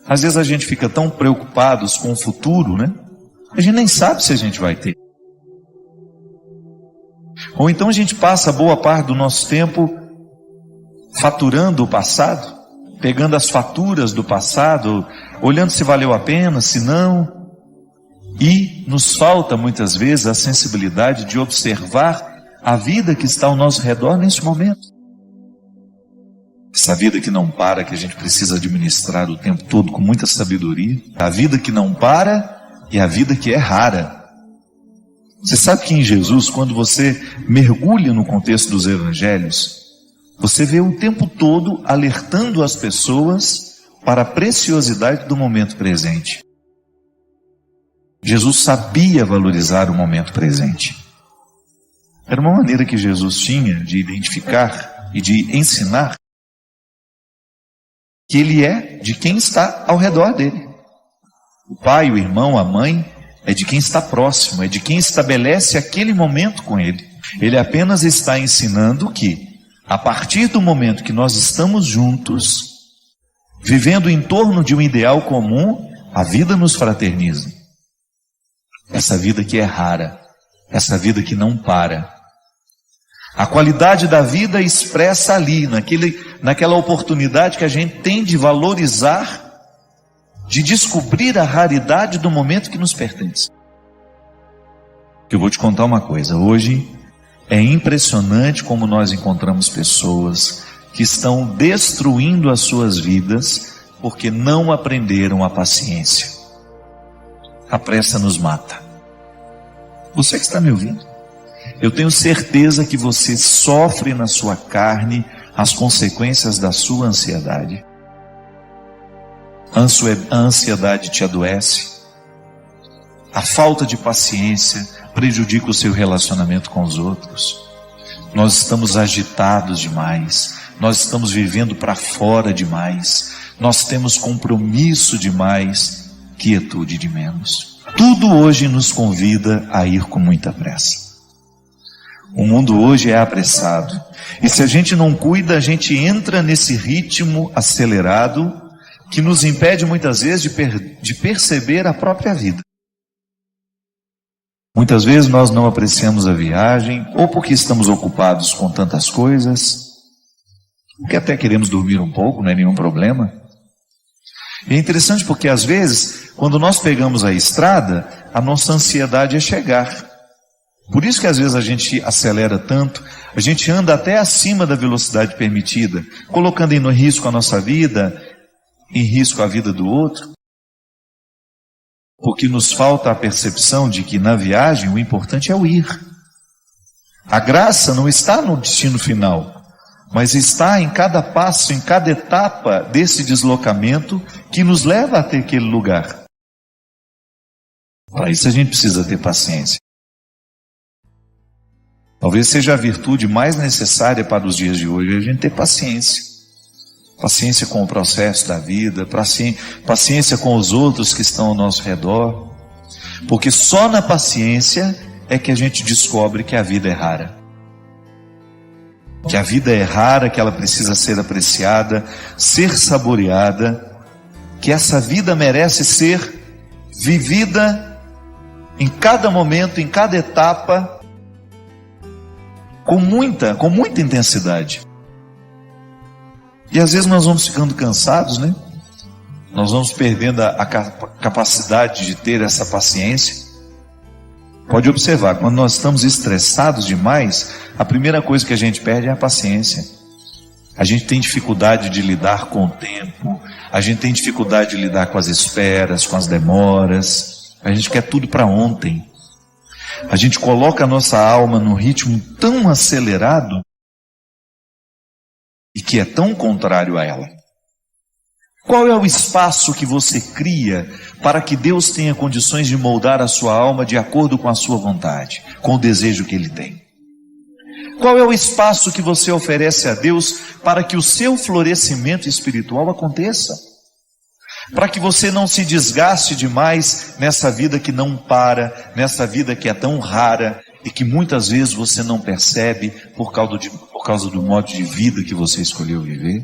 Às vezes a gente fica tão preocupados com o futuro, né? A gente nem sabe se a gente vai ter. Ou então a gente passa boa parte do nosso tempo faturando o passado, pegando as faturas do passado, olhando se valeu a pena, se não. E nos falta muitas vezes a sensibilidade de observar a vida que está ao nosso redor nesse momento. Essa vida que não para, que a gente precisa administrar o tempo todo com muita sabedoria. A vida que não para e a vida que é rara. Você sabe que em Jesus, quando você mergulha no contexto dos evangelhos, você vê o tempo todo alertando as pessoas para a preciosidade do momento presente. Jesus sabia valorizar o momento presente. Era uma maneira que Jesus tinha de identificar e de ensinar que Ele é de quem está ao redor dele. O pai, o irmão, a mãe é de quem está próximo, é de quem estabelece aquele momento com Ele. Ele apenas está ensinando que, a partir do momento que nós estamos juntos, vivendo em torno de um ideal comum, a vida nos fraterniza. Essa vida que é rara, essa vida que não para. A qualidade da vida expressa ali, naquela oportunidade que a gente tem de valorizar, de descobrir a raridade do momento que nos pertence. Eu vou te contar uma coisa, hoje é impressionante como nós encontramos pessoas que estão destruindo as suas vidas porque não aprenderam a paciência. A pressa nos mata. Você que está me ouvindo, eu tenho certeza que você sofre na sua carne as consequências da sua ansiedade. A ansiedade te adoece. A falta de paciência prejudica o seu relacionamento com os outros. Nós estamos agitados demais. Nós estamos vivendo para fora demais. Nós temos compromisso demais, quietude de menos. Tudo hoje nos convida a ir com muita pressa. O mundo hoje é apressado. E se a gente não cuida, a gente entra nesse ritmo acelerado que nos impede muitas vezes de perceber a própria vida. Muitas vezes nós não apreciamos a viagem, ou porque estamos ocupados com tantas coisas, ou que até queremos dormir um pouco, não é nenhum problema. E é interessante porque às vezes, quando nós pegamos a estrada, a nossa ansiedade é chegar. Por isso que às vezes a gente acelera tanto, a gente anda até acima da velocidade permitida, colocando em risco a nossa vida, em risco a vida do outro, porque nos falta a percepção de que na viagem o importante é o ir. A graça não está no destino final, mas está em cada passo, em cada etapa desse deslocamento que nos leva até aquele lugar. Para isso a gente precisa ter paciência. Talvez seja a virtude mais necessária para os dias de hoje, a gente ter paciência. Paciência com o processo da vida, paciência com os outros que estão ao nosso redor. Porque só na paciência é que a gente descobre que a vida é rara. Que a vida é rara, que ela precisa ser apreciada, ser saboreada, que essa vida merece ser vivida em cada momento, em cada etapa, com muita intensidade. E às vezes nós vamos ficando cansados, né? Nós vamos perdendo a capacidade de ter essa paciência. Pode observar, quando nós estamos estressados demais, a primeira coisa que a gente perde é a paciência. A gente tem dificuldade de lidar com o tempo, a gente tem dificuldade de lidar com as esperas, com as demoras, a gente quer tudo para ontem. A gente coloca a nossa alma num ritmo tão acelerado e que é tão contrário a ela. Qual é o espaço que você cria para que Deus tenha condições de moldar a sua alma de acordo com a sua vontade, com o desejo que Ele tem? Qual é o espaço que você oferece a Deus para que o seu florescimento espiritual aconteça? Para que você não se desgaste demais nessa vida que não para, nessa vida que é tão rara e que muitas vezes você não percebe por causa do modo de vida que você escolheu viver.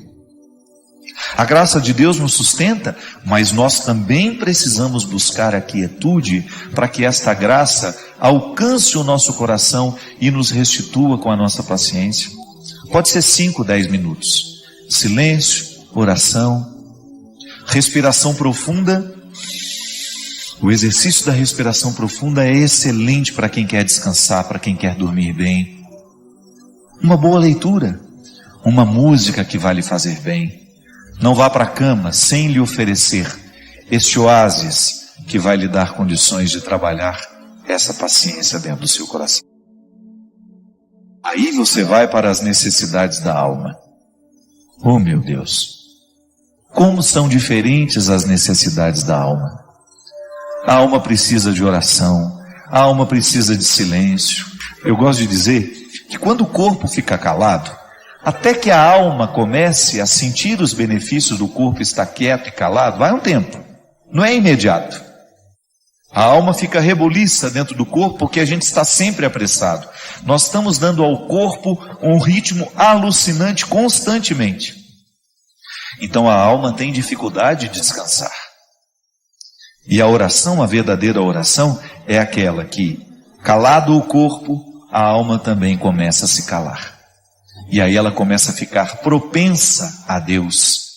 A graça de Deus nos sustenta, mas nós também precisamos buscar a quietude para que esta graça alcance o nosso coração e nos restitua com a nossa paciência. Pode ser 5, 10 minutos. Silêncio, oração, respiração profunda. O exercício da respiração profunda é excelente para quem quer descansar, para quem quer dormir bem. Uma boa leitura, uma música que vai lhe fazer bem. Não vá para a cama sem lhe oferecer este oásis que vai lhe dar condições de trabalhar essa paciência dentro do seu coração. Aí você vai para as necessidades da alma. Oh, meu Deus! Como são diferentes as necessidades da alma. A alma precisa de oração, a alma precisa de silêncio. Eu gosto de dizer que quando o corpo fica calado, até que a alma comece a sentir os benefícios do corpo estar quieto e calado, vai um tempo, não é imediato. A alma fica rebuliça dentro do corpo porque a gente está sempre apressado. Nós estamos dando ao corpo um ritmo alucinante constantemente. Então a alma tem dificuldade de descansar. E a oração, a verdadeira oração, é aquela que, calado o corpo, a alma também começa a se calar. E aí ela começa a ficar propensa a Deus.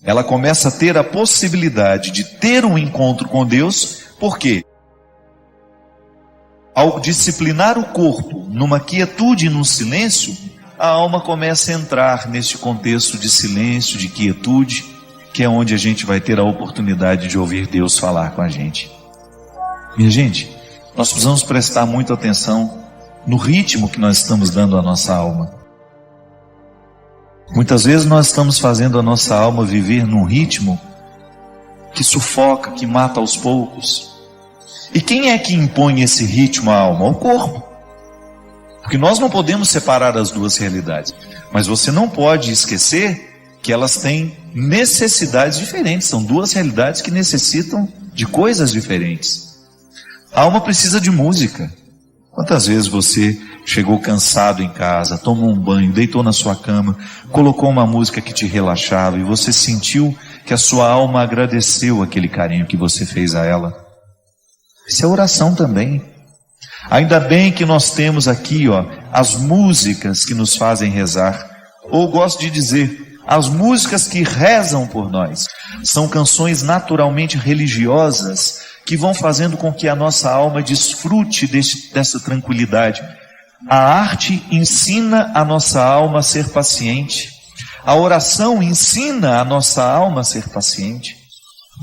Ela começa a ter a possibilidade de ter um encontro com Deus. Por quê? Ao disciplinar o corpo numa quietude e num silêncio, a alma começa a entrar neste contexto de silêncio, de quietude, que é onde a gente vai ter a oportunidade de ouvir Deus falar com a gente. Minha gente, nós precisamos prestar muita atenção no ritmo que nós estamos dando à nossa alma. Muitas vezes nós estamos fazendo a nossa alma viver num ritmo que sufoca, que mata aos poucos. E quem é que impõe esse ritmo à alma? O corpo. Porque nós não podemos separar as duas realidades. Mas você não pode esquecer que elas têm necessidades diferentes. São duas realidades que necessitam de coisas diferentes. A alma precisa de música. Quantas vezes você chegou cansado em casa, tomou um banho, deitou na sua cama, colocou uma música que te relaxava e você sentiu que a sua alma agradeceu aquele carinho que você fez a ela? Isso é oração também. Ainda bem que nós temos aqui, as músicas que nos fazem rezar. Ou gosto de dizer, as músicas que rezam por nós. São canções naturalmente religiosas que vão fazendo com que a nossa alma desfrute dessa tranquilidade. A arte ensina a nossa alma a ser paciente. A oração ensina a nossa alma a ser paciente.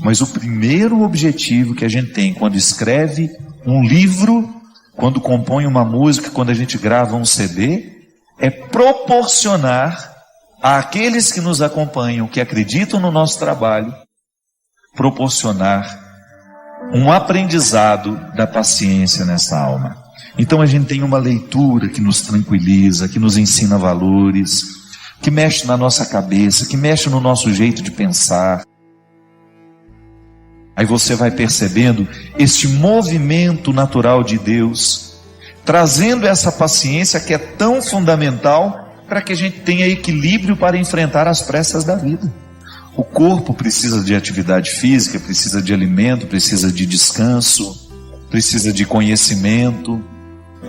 Mas o primeiro objetivo que a gente tem quando escreve um livro, quando compõe uma música, quando a gente grava um CD, é proporcionar àqueles que nos acompanham, que acreditam no nosso trabalho, proporcionar um aprendizado da paciência nessa alma. Então a gente tem uma leitura que nos tranquiliza, que nos ensina valores, que mexe na nossa cabeça, que mexe no nosso jeito de pensar. Aí você vai percebendo este movimento natural de Deus, trazendo essa paciência que é tão fundamental para que a gente tenha equilíbrio para enfrentar as pressas da vida. O corpo precisa de atividade física, precisa de alimento, precisa de descanso, precisa de conhecimento.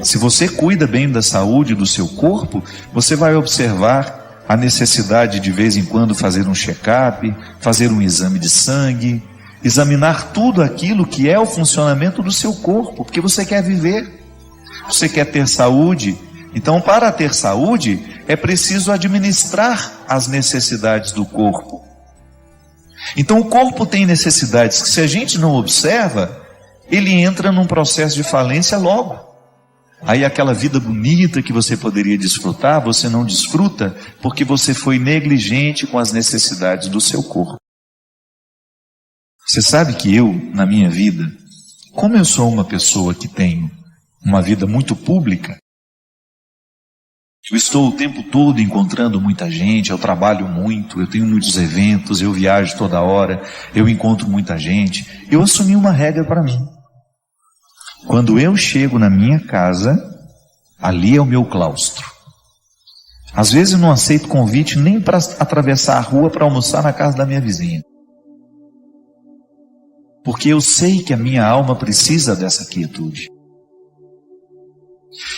Se você cuida bem da saúde do seu corpo, você vai observar a necessidade de vez em quando fazer um check-up, fazer um exame de sangue, examinar tudo aquilo que é o funcionamento do seu corpo, porque você quer viver, você quer ter saúde. Então, para ter saúde, é preciso administrar as necessidades do corpo. Então, o corpo tem necessidades que, se a gente não observa, ele entra num processo de falência logo. Aí aquela vida bonita que você poderia desfrutar, você não desfruta porque você foi negligente com as necessidades do seu corpo. Você sabe que eu, na minha vida, como eu sou uma pessoa que tenho uma vida muito pública, eu estou o tempo todo encontrando muita gente, eu trabalho muito, eu tenho muitos eventos, eu viajo toda hora, eu encontro muita gente. Eu assumi uma regra para mim. Quando eu chego na minha casa, ali é o meu claustro. Às vezes não aceito convite nem para atravessar a rua para almoçar na casa da minha vizinha. Porque eu sei que a minha alma precisa dessa quietude.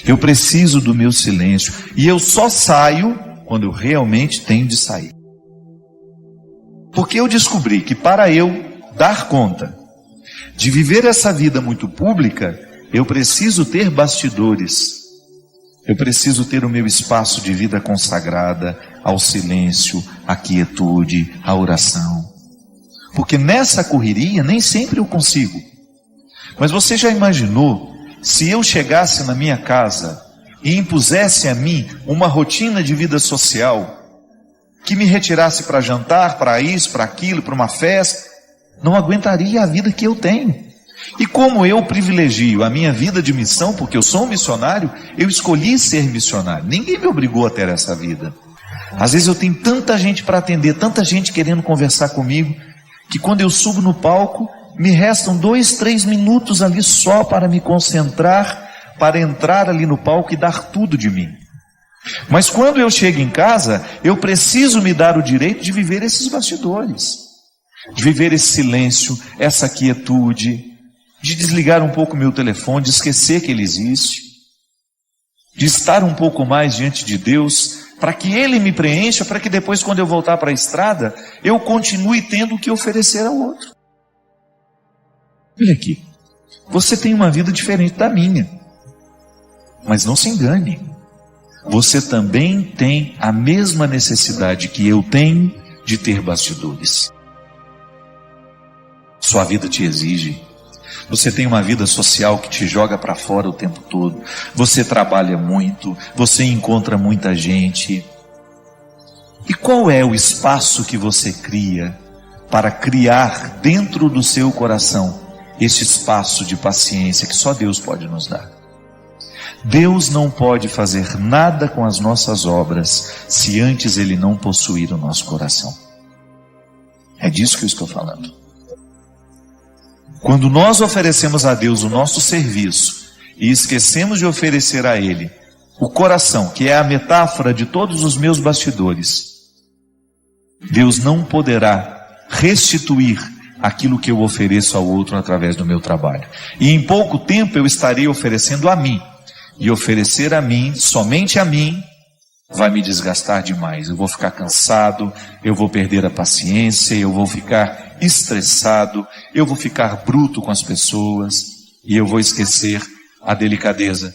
Eu preciso do meu silêncio. E eu só saio quando eu realmente tenho de sair. Porque eu descobri que para eu dar conta de viver essa vida muito pública, eu preciso ter bastidores. Eu preciso ter o meu espaço de vida consagrada ao silêncio, à quietude, à oração. Porque nessa correria nem sempre eu consigo. Mas você já imaginou se eu chegasse na minha casa e impusesse a mim uma rotina de vida social que me retirasse para jantar, para isso, para aquilo, para uma festa? Não aguentaria a vida que eu tenho. E como eu privilegio a minha vida de missão, porque eu sou um missionário, eu escolhi ser missionário. Ninguém me obrigou a ter essa vida. Às vezes eu tenho tanta gente para atender, tanta gente querendo conversar comigo, que quando eu subo no palco, me restam 2, 3 minutos ali só para me concentrar, para entrar ali no palco e dar tudo de mim. Mas quando eu chego em casa, eu preciso me dar o direito de viver esses bastidores, de viver esse silêncio, essa quietude, de desligar um pouco meu telefone, de esquecer que ele existe, de estar um pouco mais diante de Deus, para que Ele me preencha, para que depois, quando eu voltar para a estrada, eu continue tendo o que oferecer ao outro. Olha aqui, você tem uma vida diferente da minha, mas não se engane, você também tem a mesma necessidade que eu tenho de ter bastidores. Sua vida te exige. Você tem uma vida social que te joga para fora o tempo todo. Você trabalha muito, você encontra muita gente. E qual é o espaço que você cria para criar dentro do seu coração esse espaço de paciência que só Deus pode nos dar? Deus não pode fazer nada com as nossas obras se antes Ele não possuir o nosso coração. É disso que eu estou falando. Quando nós oferecemos a Deus o nosso serviço e esquecemos de oferecer a Ele o coração, que é a metáfora de todos os meus bastidores, Deus não poderá restituir aquilo que eu ofereço ao outro através do meu trabalho. E em pouco tempo eu estarei oferecendo a mim. E oferecer a mim, somente a mim, vai me desgastar demais. Eu vou ficar cansado, eu vou perder a paciência, eu vou ficar estressado, eu vou ficar bruto com as pessoas e eu vou esquecer a delicadeza.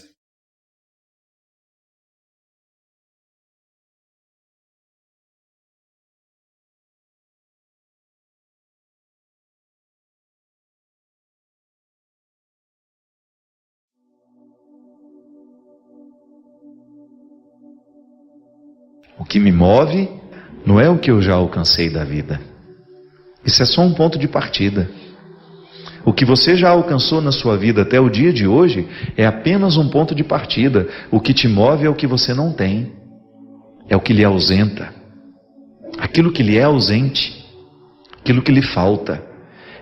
O que me move não é o que eu já alcancei da vida. Isso é só um ponto de partida. O que você já alcançou na sua vida até o dia de hoje é apenas um ponto de partida. O que te move é o que você não tem. É o que lhe ausenta. Aquilo que lhe é ausente. Aquilo que lhe falta.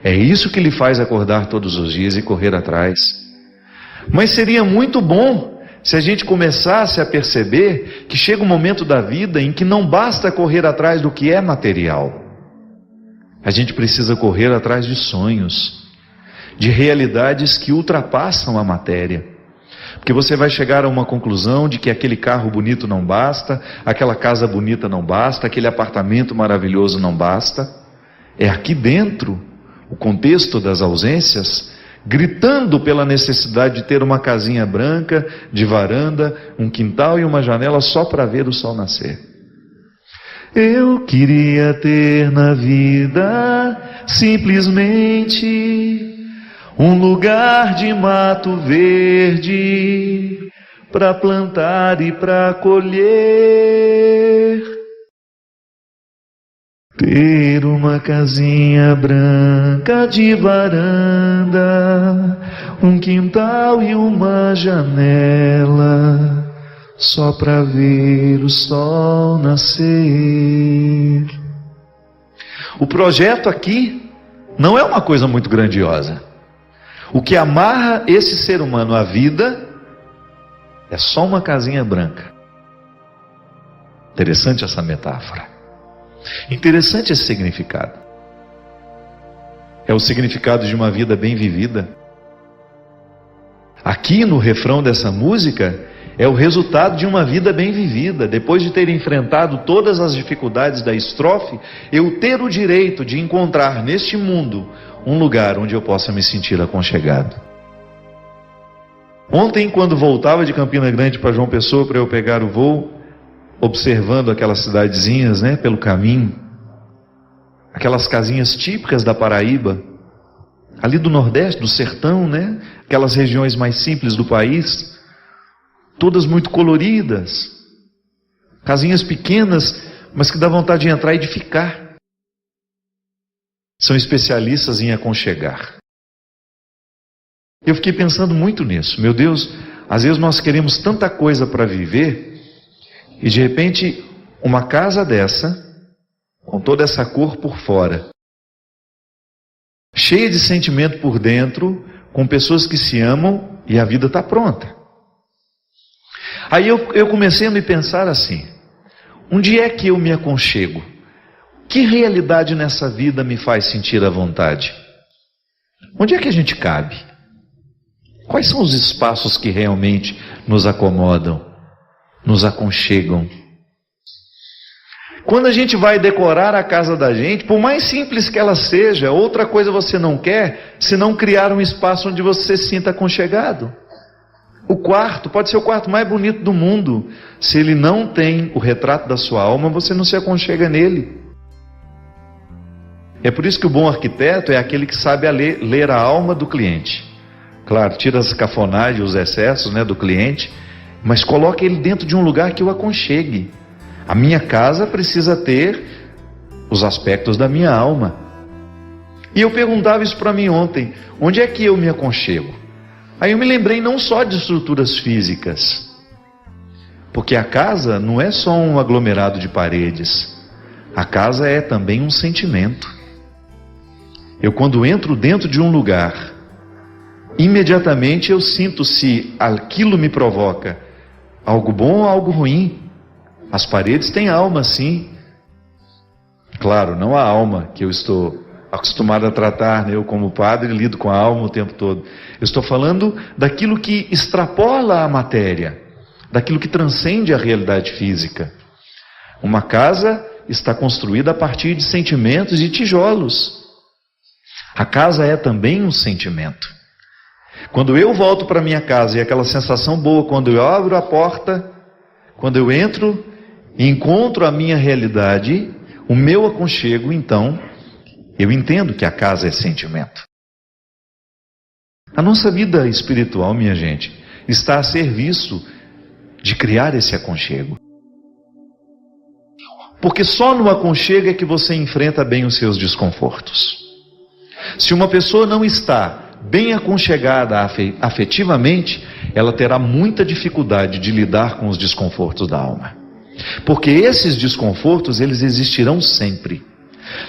É isso que lhe faz acordar todos os dias e correr atrás. Mas seria muito bom se a gente começasse a perceber que chega um momento da vida em que não basta correr atrás do que é material. A gente precisa correr atrás de sonhos, de realidades que ultrapassam a matéria. Porque você vai chegar a uma conclusão de que aquele carro bonito não basta, aquela casa bonita não basta, aquele apartamento maravilhoso não basta. É aqui dentro, o contexto das ausências, gritando pela necessidade de ter uma casinha branca, de varanda, um quintal e uma janela só para ver o sol nascer. Eu queria ter na vida simplesmente um lugar de mato verde para plantar e para colher. Ter uma casinha branca de varanda, um quintal e uma janela, só para ver o sol nascer. O projeto aqui não é uma coisa muito grandiosa. O que amarra esse ser humano à vida é só uma casinha branca. Interessante essa metáfora. Interessante esse significado. É o significado de uma vida bem vivida. Aqui no refrão dessa música é o resultado de uma vida bem vivida. Depois de ter enfrentado todas as dificuldades da estrofe, eu ter o direito de encontrar neste mundo um lugar onde eu possa me sentir aconchegado. Ontem, quando voltava de Campina Grande para João Pessoa para eu pegar o voo, observando aquelas cidadezinhas, pelo caminho, aquelas casinhas típicas da Paraíba, ali do Nordeste, do sertão, aquelas regiões mais simples do país, todas muito coloridas, casinhas pequenas, mas que dá vontade de entrar e de ficar. São especialistas em aconchegar. Eu fiquei pensando muito nisso. Meu Deus, às vezes nós queremos tanta coisa para viver, e de repente uma casa dessa, com toda essa cor por fora, cheia de sentimento por dentro, com pessoas que se amam, e a vida está pronta. Aí eu comecei a me pensar assim: onde é que eu me aconchego? Que realidade nessa vida me faz sentir à vontade? Onde é que a gente cabe? Quais são os espaços que realmente nos acomodam, nos aconchegam? Quando a gente vai decorar a casa da gente, por mais simples que ela seja, outra coisa você não quer, senão criar um espaço onde você se sinta aconchegado. O quarto pode ser o quarto mais bonito do mundo. Se ele não tem o retrato da sua alma, você não se aconchega nele. É por isso que o bom arquiteto é aquele que sabe ler a alma do cliente. Claro, tira as cafonagens, os excessos do cliente, mas coloca ele dentro de um lugar que o aconchegue. A minha casa precisa ter os aspectos da minha alma. E eu perguntava isso para mim ontem: onde é que eu me aconchego? Aí eu me lembrei não só de estruturas físicas, porque a casa não é só um aglomerado de paredes. A casa é também um sentimento. Eu, quando entro dentro de um lugar, imediatamente eu sinto se aquilo me provoca algo bom ou algo ruim. As paredes têm alma, sim. Claro, não a alma que eu estou acostumado a tratar, eu como padre lido com a alma o tempo todo. Eu estou falando daquilo que extrapola a matéria, daquilo que transcende a realidade física. Uma casa está construída a partir de sentimentos e tijolos. A casa é também um sentimento. Quando eu volto para minha casa e aquela sensação boa quando eu abro a porta, quando eu entro e encontro a minha realidade, o meu aconchego, então eu entendo que a casa é sentimento. A nossa vida espiritual, minha gente, está a serviço de criar esse aconchego. Porque só no aconchego é que você enfrenta bem os seus desconfortos. Se uma pessoa não está bem aconchegada afetivamente, ela terá muita dificuldade de lidar com os desconfortos da alma. Porque esses desconfortos, eles existirão sempre.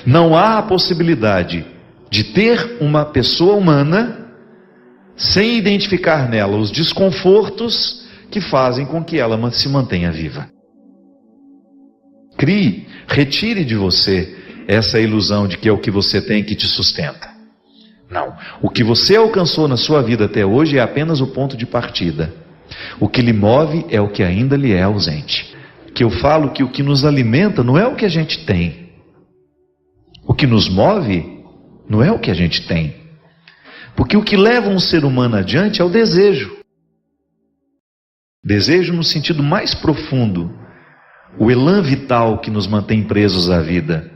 Não há a possibilidade de ter uma pessoa humana sem identificar nela os desconfortos que fazem com que ela se mantenha viva. Retire de você essa ilusão de que é o que você tem que te sustenta. Não. O que você alcançou na sua vida até hoje é apenas o ponto de partida. O que lhe move é o que ainda lhe é ausente. Que eu falo que o que nos alimenta não é o que a gente tem. O que nos move não é o que a gente tem. Porque o que leva um ser humano adiante é o desejo. Desejo no sentido mais profundo. O elan vital que nos mantém presos à vida.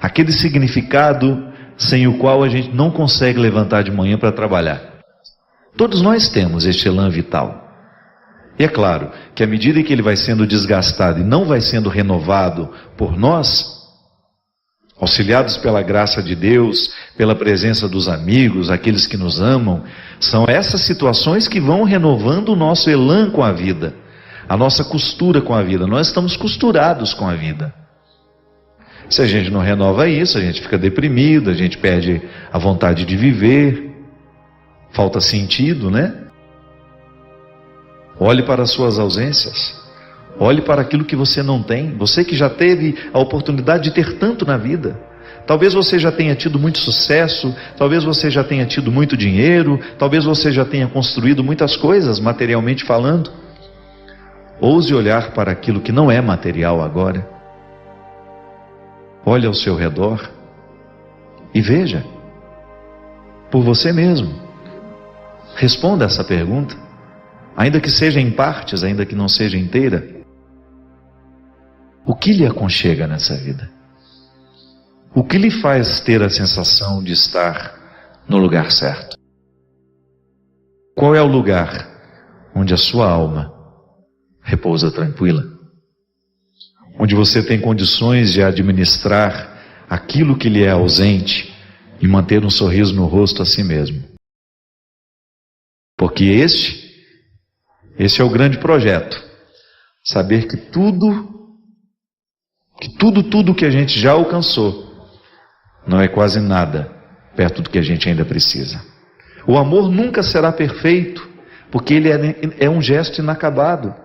Aquele significado sem o qual a gente não consegue levantar de manhã para trabalhar. Todos nós temos este elan vital. E é claro que à medida que ele vai sendo desgastado e não vai sendo renovado por nós, auxiliados pela graça de Deus, pela presença dos amigos, aqueles que nos amam, são essas situações que vão renovando o nosso elan com a vida, a nossa costura com a vida. Nós estamos costurados com a vida. Se a gente não renova isso, a gente fica deprimido, a gente perde a vontade de viver, falta sentido, Olhe para as suas ausências, Olhe para aquilo que você não tem. Você que já teve a oportunidade de ter tanto na vida. Talvez você já tenha tido muito sucesso, talvez você já tenha tido muito dinheiro, talvez você já tenha construído muitas coisas, materialmente falando. Ouse olhar para aquilo que não é material agora. Olhe ao seu redor e veja, por você mesmo. Responda essa pergunta, ainda que seja em partes, ainda que não seja inteira. O que lhe aconchega nessa vida? O que lhe faz ter a sensação de estar no lugar certo? Qual é o lugar onde a sua alma repousa tranquila? Onde você tem condições de administrar aquilo que lhe é ausente e manter um sorriso no rosto a si mesmo. Porque esse é o grande projeto. Saber que tudo que a gente já alcançou não é quase nada perto do que a gente ainda precisa. O amor nunca será perfeito, porque ele é um gesto inacabado.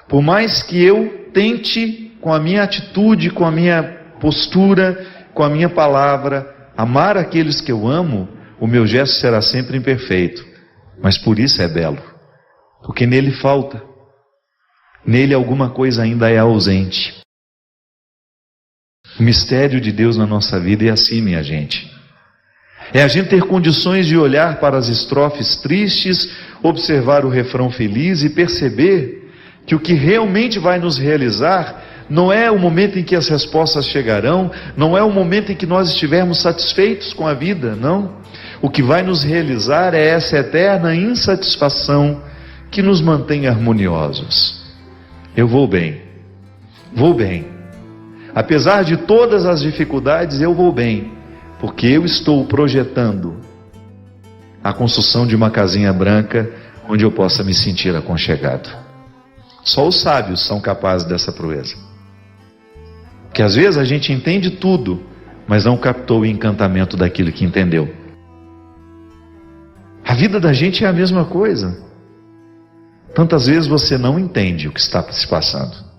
Por mais que eu tente, com a minha atitude, com a minha postura, com a minha palavra, amar aqueles que eu amo, o meu gesto será sempre imperfeito. Mas por isso é belo, porque nele falta. Nele alguma coisa ainda é ausente. O mistério de Deus na nossa vida é assim, minha gente. É a gente ter condições de olhar para as estrofes tristes, observar o refrão feliz e perceber que o que realmente vai nos realizar não é o momento em que as respostas chegarão, não é o momento em que nós estivermos satisfeitos com a vida, não. O que vai nos realizar é essa eterna insatisfação que nos mantém harmoniosos. Eu vou bem. Apesar de todas as dificuldades, eu vou bem, porque eu estou projetando a construção de uma casinha branca onde eu possa me sentir aconchegado. Só os sábios são capazes dessa proeza. Porque às vezes a gente entende tudo, mas não captou o encantamento daquilo que entendeu. A vida da gente é a mesma coisa. Tantas vezes você não entende o que está se passando.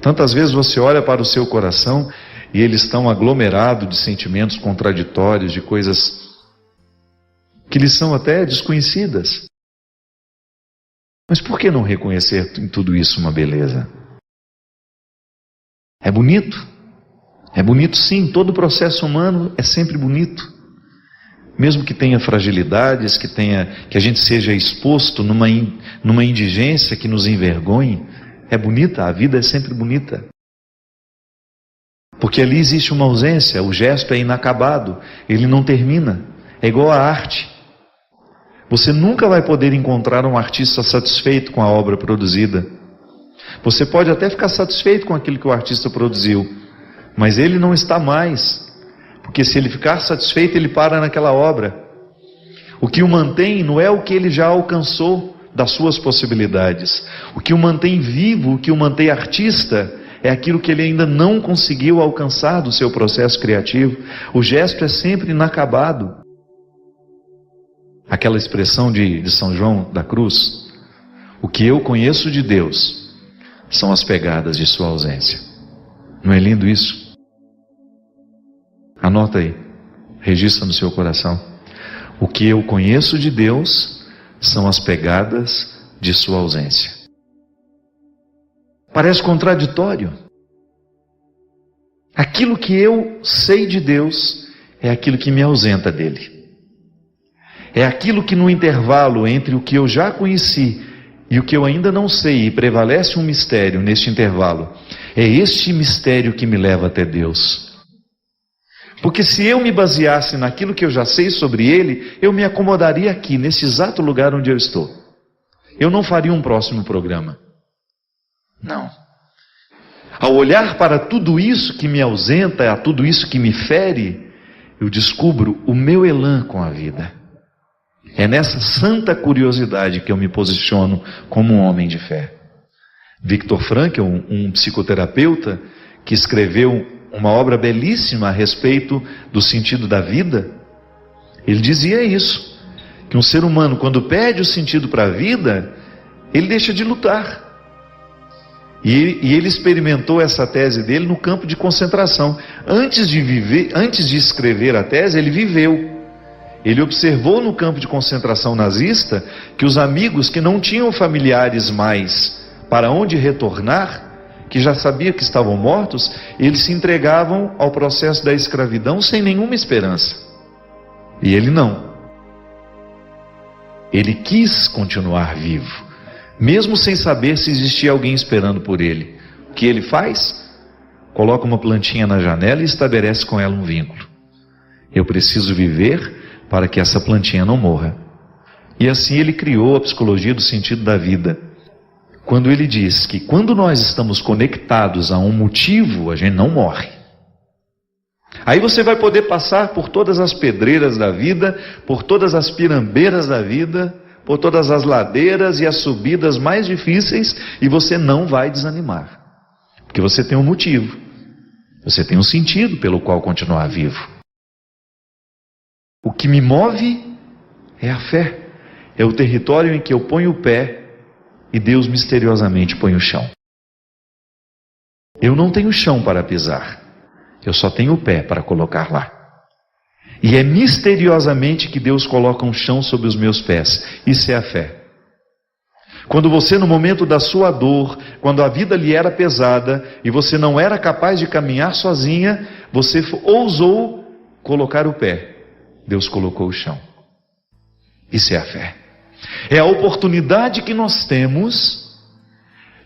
Tantas vezes você olha para o seu coração e eles estão aglomerados de sentimentos contraditórios, de coisas que lhes são até desconhecidas. Mas por que não reconhecer em tudo isso uma beleza? É bonito sim, todo o processo humano é sempre bonito. Mesmo que tenha fragilidades, que a gente seja exposto numa indigência que nos envergonhe, é bonita, a vida é sempre bonita. Porque ali existe uma ausência, o gesto é inacabado, ele não termina, é igual à arte. Você nunca vai poder encontrar um artista satisfeito com a obra produzida. Você pode até ficar satisfeito com aquilo que o artista produziu, mas ele não está mais, porque se ele ficar satisfeito, ele para naquela obra. O que o mantém não é o que ele já alcançou das suas possibilidades. O que o mantém vivo, o que o mantém artista, é aquilo que ele ainda não conseguiu alcançar do seu processo criativo. O gesto é sempre inacabado. Aquela expressão de São João da Cruz: o que eu conheço de Deus são as pegadas de sua ausência. Não é lindo isso? Anota aí, registra no seu coração. O que eu conheço de Deus são as pegadas de sua ausência. Parece contraditório. Aquilo que eu sei de Deus é aquilo que me ausenta dele. É aquilo que no intervalo entre o que eu já conheci e o que eu ainda não sei, e prevalece um mistério neste intervalo, é este mistério que me leva até Deus. Porque se eu me baseasse naquilo que eu já sei sobre Ele, eu me acomodaria aqui, nesse exato lugar onde eu estou. Eu não faria um próximo programa. Não. Ao olhar para tudo isso que me ausenta, a tudo isso que me fere, eu descubro o meu elan com a vida. É nessa santa curiosidade que eu me posiciono como um homem de fé. Viktor Frankl, um psicoterapeuta que escreveu uma obra belíssima a respeito do sentido da vida, ele dizia isso, que um ser humano, quando perde o sentido para a vida, ele deixa de lutar. E ele experimentou essa tese dele no campo de concentração. Antes de escrever a tese, ele viveu. Ele observou no campo de concentração nazista que os amigos que não tinham familiares mais para onde retornar, que já sabia que estavam mortos, eles se entregavam ao processo da escravidão sem nenhuma esperança. E ele não. Ele quis continuar vivo, mesmo sem saber se existia alguém esperando por ele. O que ele faz? Coloca uma plantinha na janela e estabelece com ela um vínculo. Eu preciso viver para que essa plantinha não morra. E assim ele criou a psicologia do sentido da vida. Quando ele diz que quando nós estamos conectados a um motivo, a gente não morre. Aí você vai poder passar por todas as pedreiras da vida, por todas as pirambeiras da vida, por todas as ladeiras e as subidas mais difíceis, e você não vai desanimar. Porque você tem um motivo. Você tem um sentido pelo qual continuar vivo. O que me move é a fé. É o território em que eu ponho o pé e Deus misteriosamente põe o chão. Eu não tenho chão para pisar. Eu só tenho o pé para colocar lá. E é misteriosamente que Deus coloca um chão sobre os meus pés. Isso é a fé. Quando você, no momento da sua dor, quando a vida lhe era pesada e você não era capaz de caminhar sozinha, você ousou colocar o pé. Deus colocou o chão. Isso é a fé. É a oportunidade que nós temos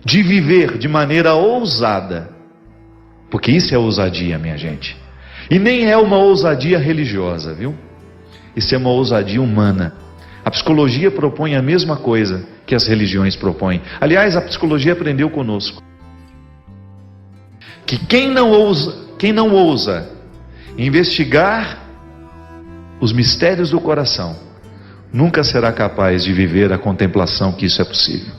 de viver de maneira ousada. Porque isso é ousadia, minha gente. E nem é uma ousadia religiosa, viu? Isso é uma ousadia humana. A psicologia propõe a mesma coisa que as religiões propõem. Aliás, a psicologia aprendeu conosco que quem não ousa investigar os mistérios do coração, nunca será capaz de viver a contemplação que isso é possível.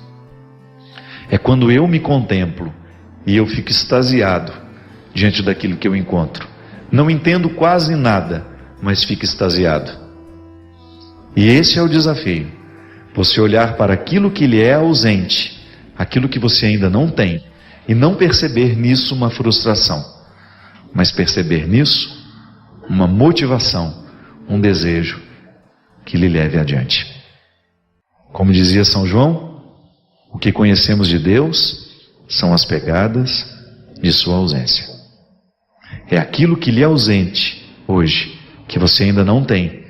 É quando eu me contemplo e eu fico extasiado diante daquilo que eu encontro. Não entendo quase nada, mas fico extasiado. E esse é o desafio. Você olhar para aquilo que lhe é ausente, aquilo que você ainda não tem, e não perceber nisso uma frustração, mas perceber nisso uma motivação, um desejo que lhe leve adiante. Como dizia São João, o que conhecemos de Deus são as pegadas de sua ausência. É aquilo que lhe é ausente hoje, que você ainda não tem,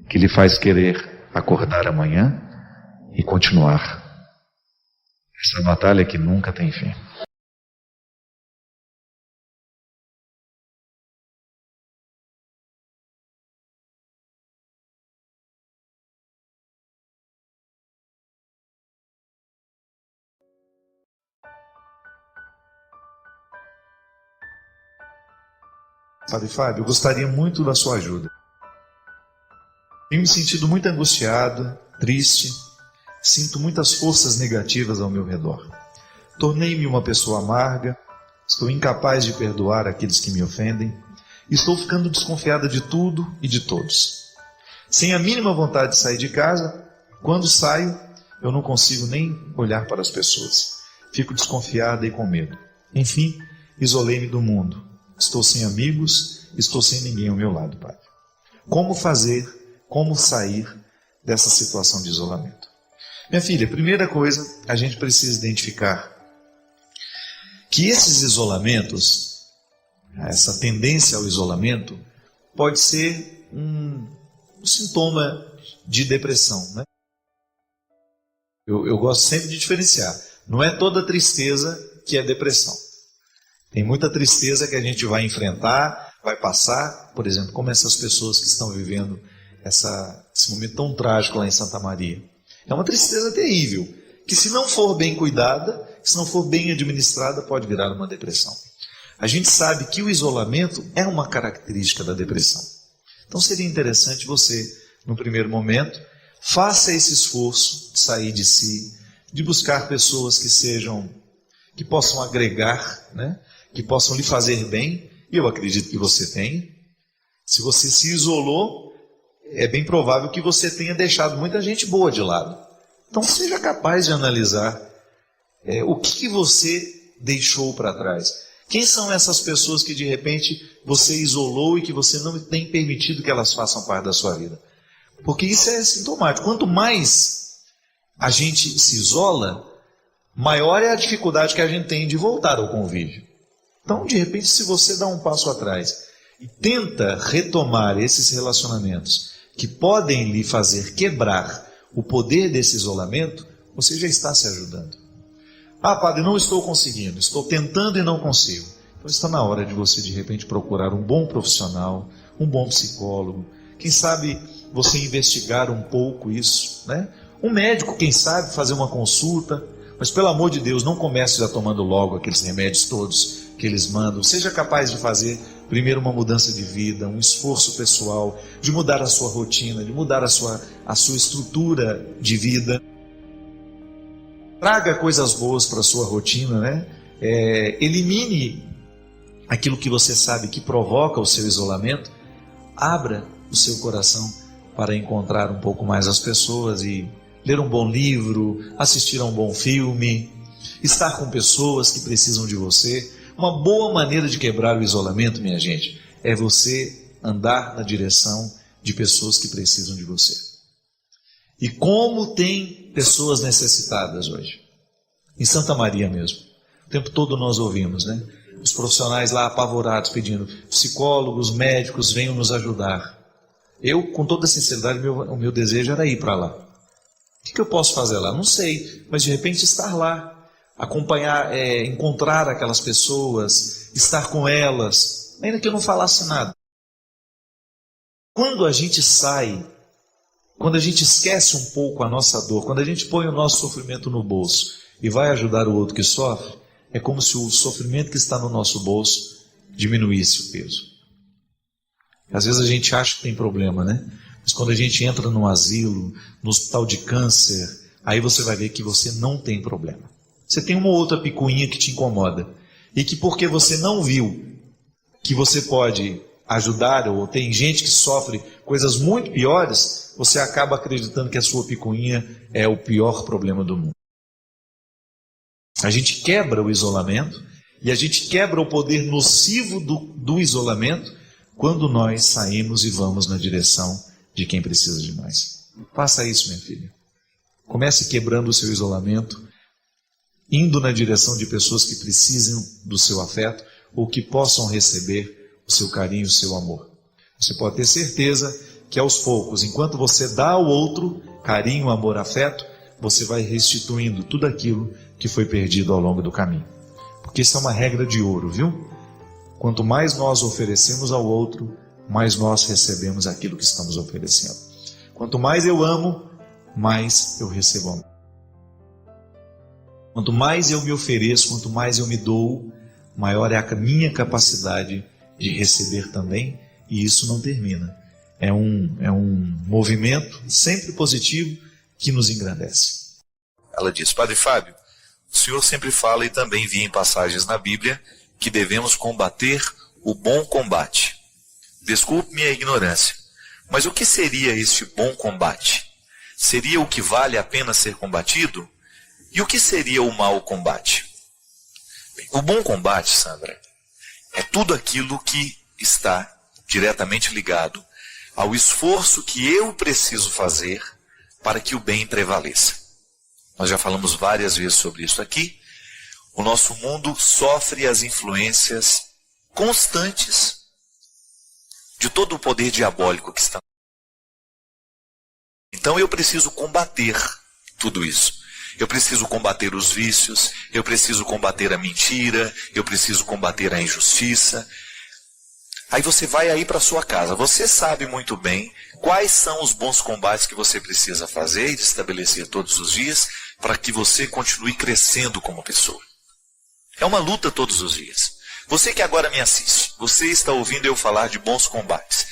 que lhe faz querer acordar amanhã e continuar essa batalha que nunca tem fim. Padre Fábio, eu gostaria muito da sua ajuda. Tenho me sentido muito angustiado, triste, sinto muitas forças negativas ao meu redor. Tornei-me uma pessoa amarga, estou incapaz de perdoar aqueles que me ofendem, e estou ficando desconfiada de tudo e de todos. Sem a mínima vontade de sair de casa, quando saio, eu não consigo nem olhar para as pessoas. Fico desconfiada e com medo. Enfim, isolei-me do mundo. Estou sem amigos, estou sem ninguém ao meu lado, Padre. Como fazer, como sair dessa situação de isolamento? Minha filha, primeira coisa, a gente precisa identificar que esses isolamentos, essa tendência ao isolamento, pode ser um sintoma de depressão, né? Eu gosto sempre de diferenciar. Não é toda tristeza que é depressão. Tem muita tristeza que a gente vai enfrentar, vai passar, por exemplo, como essas pessoas que estão vivendo esse momento tão trágico lá em Santa Maria. É uma tristeza terrível, que se não for bem cuidada, se não for bem administrada, pode virar uma depressão. A gente sabe que o isolamento é uma característica da depressão. Então seria interessante você, no primeiro momento, faça esse esforço de sair de si, de buscar pessoas que possam agregar, né? Que possam lhe fazer bem, e eu acredito que você tem. Se você se isolou, é bem provável que você tenha deixado muita gente boa de lado. Então seja capaz de analisar o que você deixou para trás? Quem são essas pessoas que de repente você isolou e que você não tem permitido que elas façam parte da sua vida? Porque isso é sintomático. Quanto mais a gente se isola, maior é a dificuldade que a gente tem de voltar ao convívio. Então, de repente, se você dá um passo atrás e tenta retomar esses relacionamentos que podem lhe fazer quebrar o poder desse isolamento, você já está se ajudando. Ah, padre, não estou conseguindo, estou tentando e não consigo. Então está na hora de você, de repente, procurar um bom profissional, um bom psicólogo. Quem sabe você investigar um pouco isso, né? Um médico, quem sabe, fazer uma consulta. Mas, pelo amor de Deus, não comece já tomando logo aqueles remédios todos que eles mandam. Seja capaz de fazer primeiro uma mudança de vida, um esforço pessoal, de mudar a sua rotina, de mudar a sua estrutura de vida. Traga coisas boas para a sua rotina, né? Elimine aquilo que você sabe que provoca o seu isolamento. Abra o seu coração para encontrar um pouco mais as pessoas e ler um bom livro, assistir a um bom filme, estar com pessoas que precisam de você. Uma boa maneira de quebrar o isolamento, minha gente, é você andar na direção de pessoas que precisam de você. E como tem pessoas necessitadas hoje. Em Santa Maria mesmo. O tempo todo nós ouvimos, né? Os profissionais lá apavorados pedindo, psicólogos, médicos, venham nos ajudar. Eu, com toda sinceridade, o meu desejo era ir para lá. O que eu posso fazer lá? Não sei, mas de repente estar lá. Acompanhar, encontrar aquelas pessoas, estar com elas, ainda que eu não falasse nada. Quando a gente sai, quando a gente esquece um pouco a nossa dor, quando a gente põe o nosso sofrimento no bolso e vai ajudar o outro que sofre, é como se o sofrimento que está no nosso bolso diminuísse o peso. Às vezes a gente acha que tem problema, né? Mas quando a gente entra num asilo, no hospital de câncer, aí você vai ver que você não tem problema. Você tem uma ou outra picuinha que te incomoda. E que porque você não viu que você pode ajudar, ou tem gente que sofre coisas muito piores, você acaba acreditando que a sua picuinha é o pior problema do mundo. A gente quebra o isolamento e a gente quebra o poder nocivo do isolamento quando nós saímos e vamos na direção de quem precisa de nós. Faça isso, minha filha. Comece quebrando o seu isolamento, indo na direção de pessoas que precisam do seu afeto ou que possam receber o seu carinho, o seu amor. Você pode ter certeza que aos poucos, enquanto você dá ao outro carinho, amor, afeto, você vai restituindo tudo aquilo que foi perdido ao longo do caminho. Porque isso é uma regra de ouro, viu? Quanto mais nós oferecemos ao outro, mais nós recebemos aquilo que estamos oferecendo. Quanto mais eu amo, mais eu recebo amor. Quanto mais eu me ofereço, quanto mais eu me dou, maior é a minha capacidade de receber também, e isso não termina. É um movimento sempre positivo que nos engrandece. Ela diz: Padre Fábio, o senhor sempre fala e também vi em passagens na Bíblia que devemos combater o bom combate. Desculpe minha ignorância, mas o que seria este bom combate? Seria o que vale a pena ser combatido? E o que seria o mau combate? Bem, o bom combate, Sandra, é tudo aquilo que está diretamente ligado ao esforço que eu preciso fazer para que o bem prevaleça. Nós já falamos várias vezes sobre isso aqui. O nosso mundo sofre as influências constantes de todo o poder diabólico que está. Então eu preciso combater tudo isso. Eu preciso combater os vícios, eu preciso combater a mentira, eu preciso combater a injustiça. Aí você vai aí para sua casa, você sabe muito bem quais são os bons combates que você precisa fazer e estabelecer todos os dias para que você continue crescendo como pessoa. É uma luta todos os dias. Você que agora me assiste, você está ouvindo eu falar de bons combates.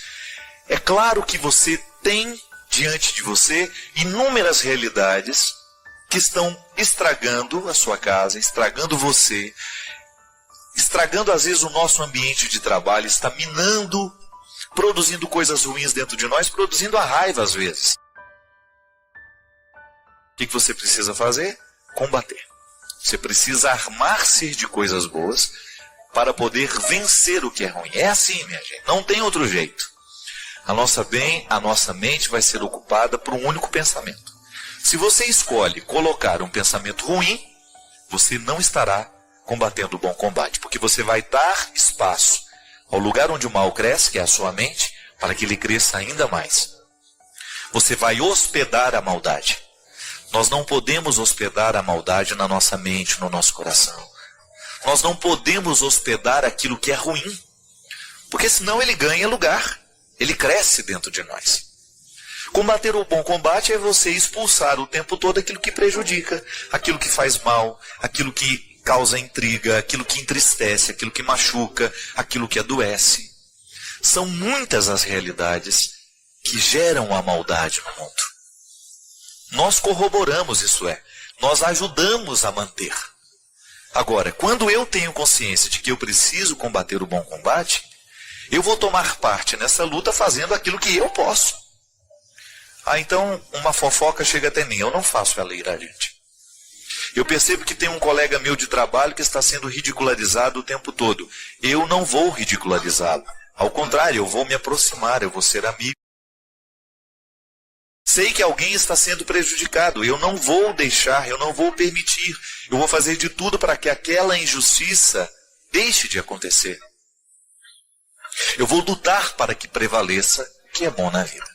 É claro que você tem diante de você inúmeras realidades que estão estragando a sua casa, estragando você, estragando às vezes o nosso ambiente de trabalho, está minando, produzindo coisas ruins dentro de nós, produzindo a raiva às vezes. O que você precisa fazer? Combater. Você precisa armar-se de coisas boas para poder vencer o que é ruim. É assim, minha gente. Não tem outro jeito. A nossa mente vai ser ocupada por um único pensamento. Se você escolhe colocar um pensamento ruim, você não estará combatendo o bom combate, porque você vai dar espaço ao lugar onde o mal cresce, que é a sua mente, para que ele cresça ainda mais. Você vai hospedar a maldade. Nós não podemos hospedar a maldade na nossa mente, no nosso coração. Nós não podemos hospedar aquilo que é ruim, porque senão ele ganha lugar, ele cresce dentro de nós. Combater o bom combate é você expulsar o tempo todo aquilo que prejudica, aquilo que faz mal, aquilo que causa intriga, aquilo que entristece, aquilo que machuca, aquilo que adoece. São muitas as realidades que geram a maldade no mundo. Nós corroboramos, isso é, nós ajudamos a manter. Agora, quando eu tenho consciência de que eu preciso combater o bom combate, eu vou tomar parte nessa luta fazendo aquilo que eu posso. Então uma fofoca chega até mim, eu não faço ela ir adiante. Eu percebo que tem um colega meu de trabalho que está sendo ridicularizado o tempo todo. Eu não vou ridicularizá-lo. Ao contrário, eu vou me aproximar, eu vou ser amigo. Sei que alguém está sendo prejudicado, eu não vou deixar, eu não vou permitir. Eu vou fazer de tudo para que aquela injustiça deixe de acontecer. Eu vou lutar para que prevaleça o que é bom na vida.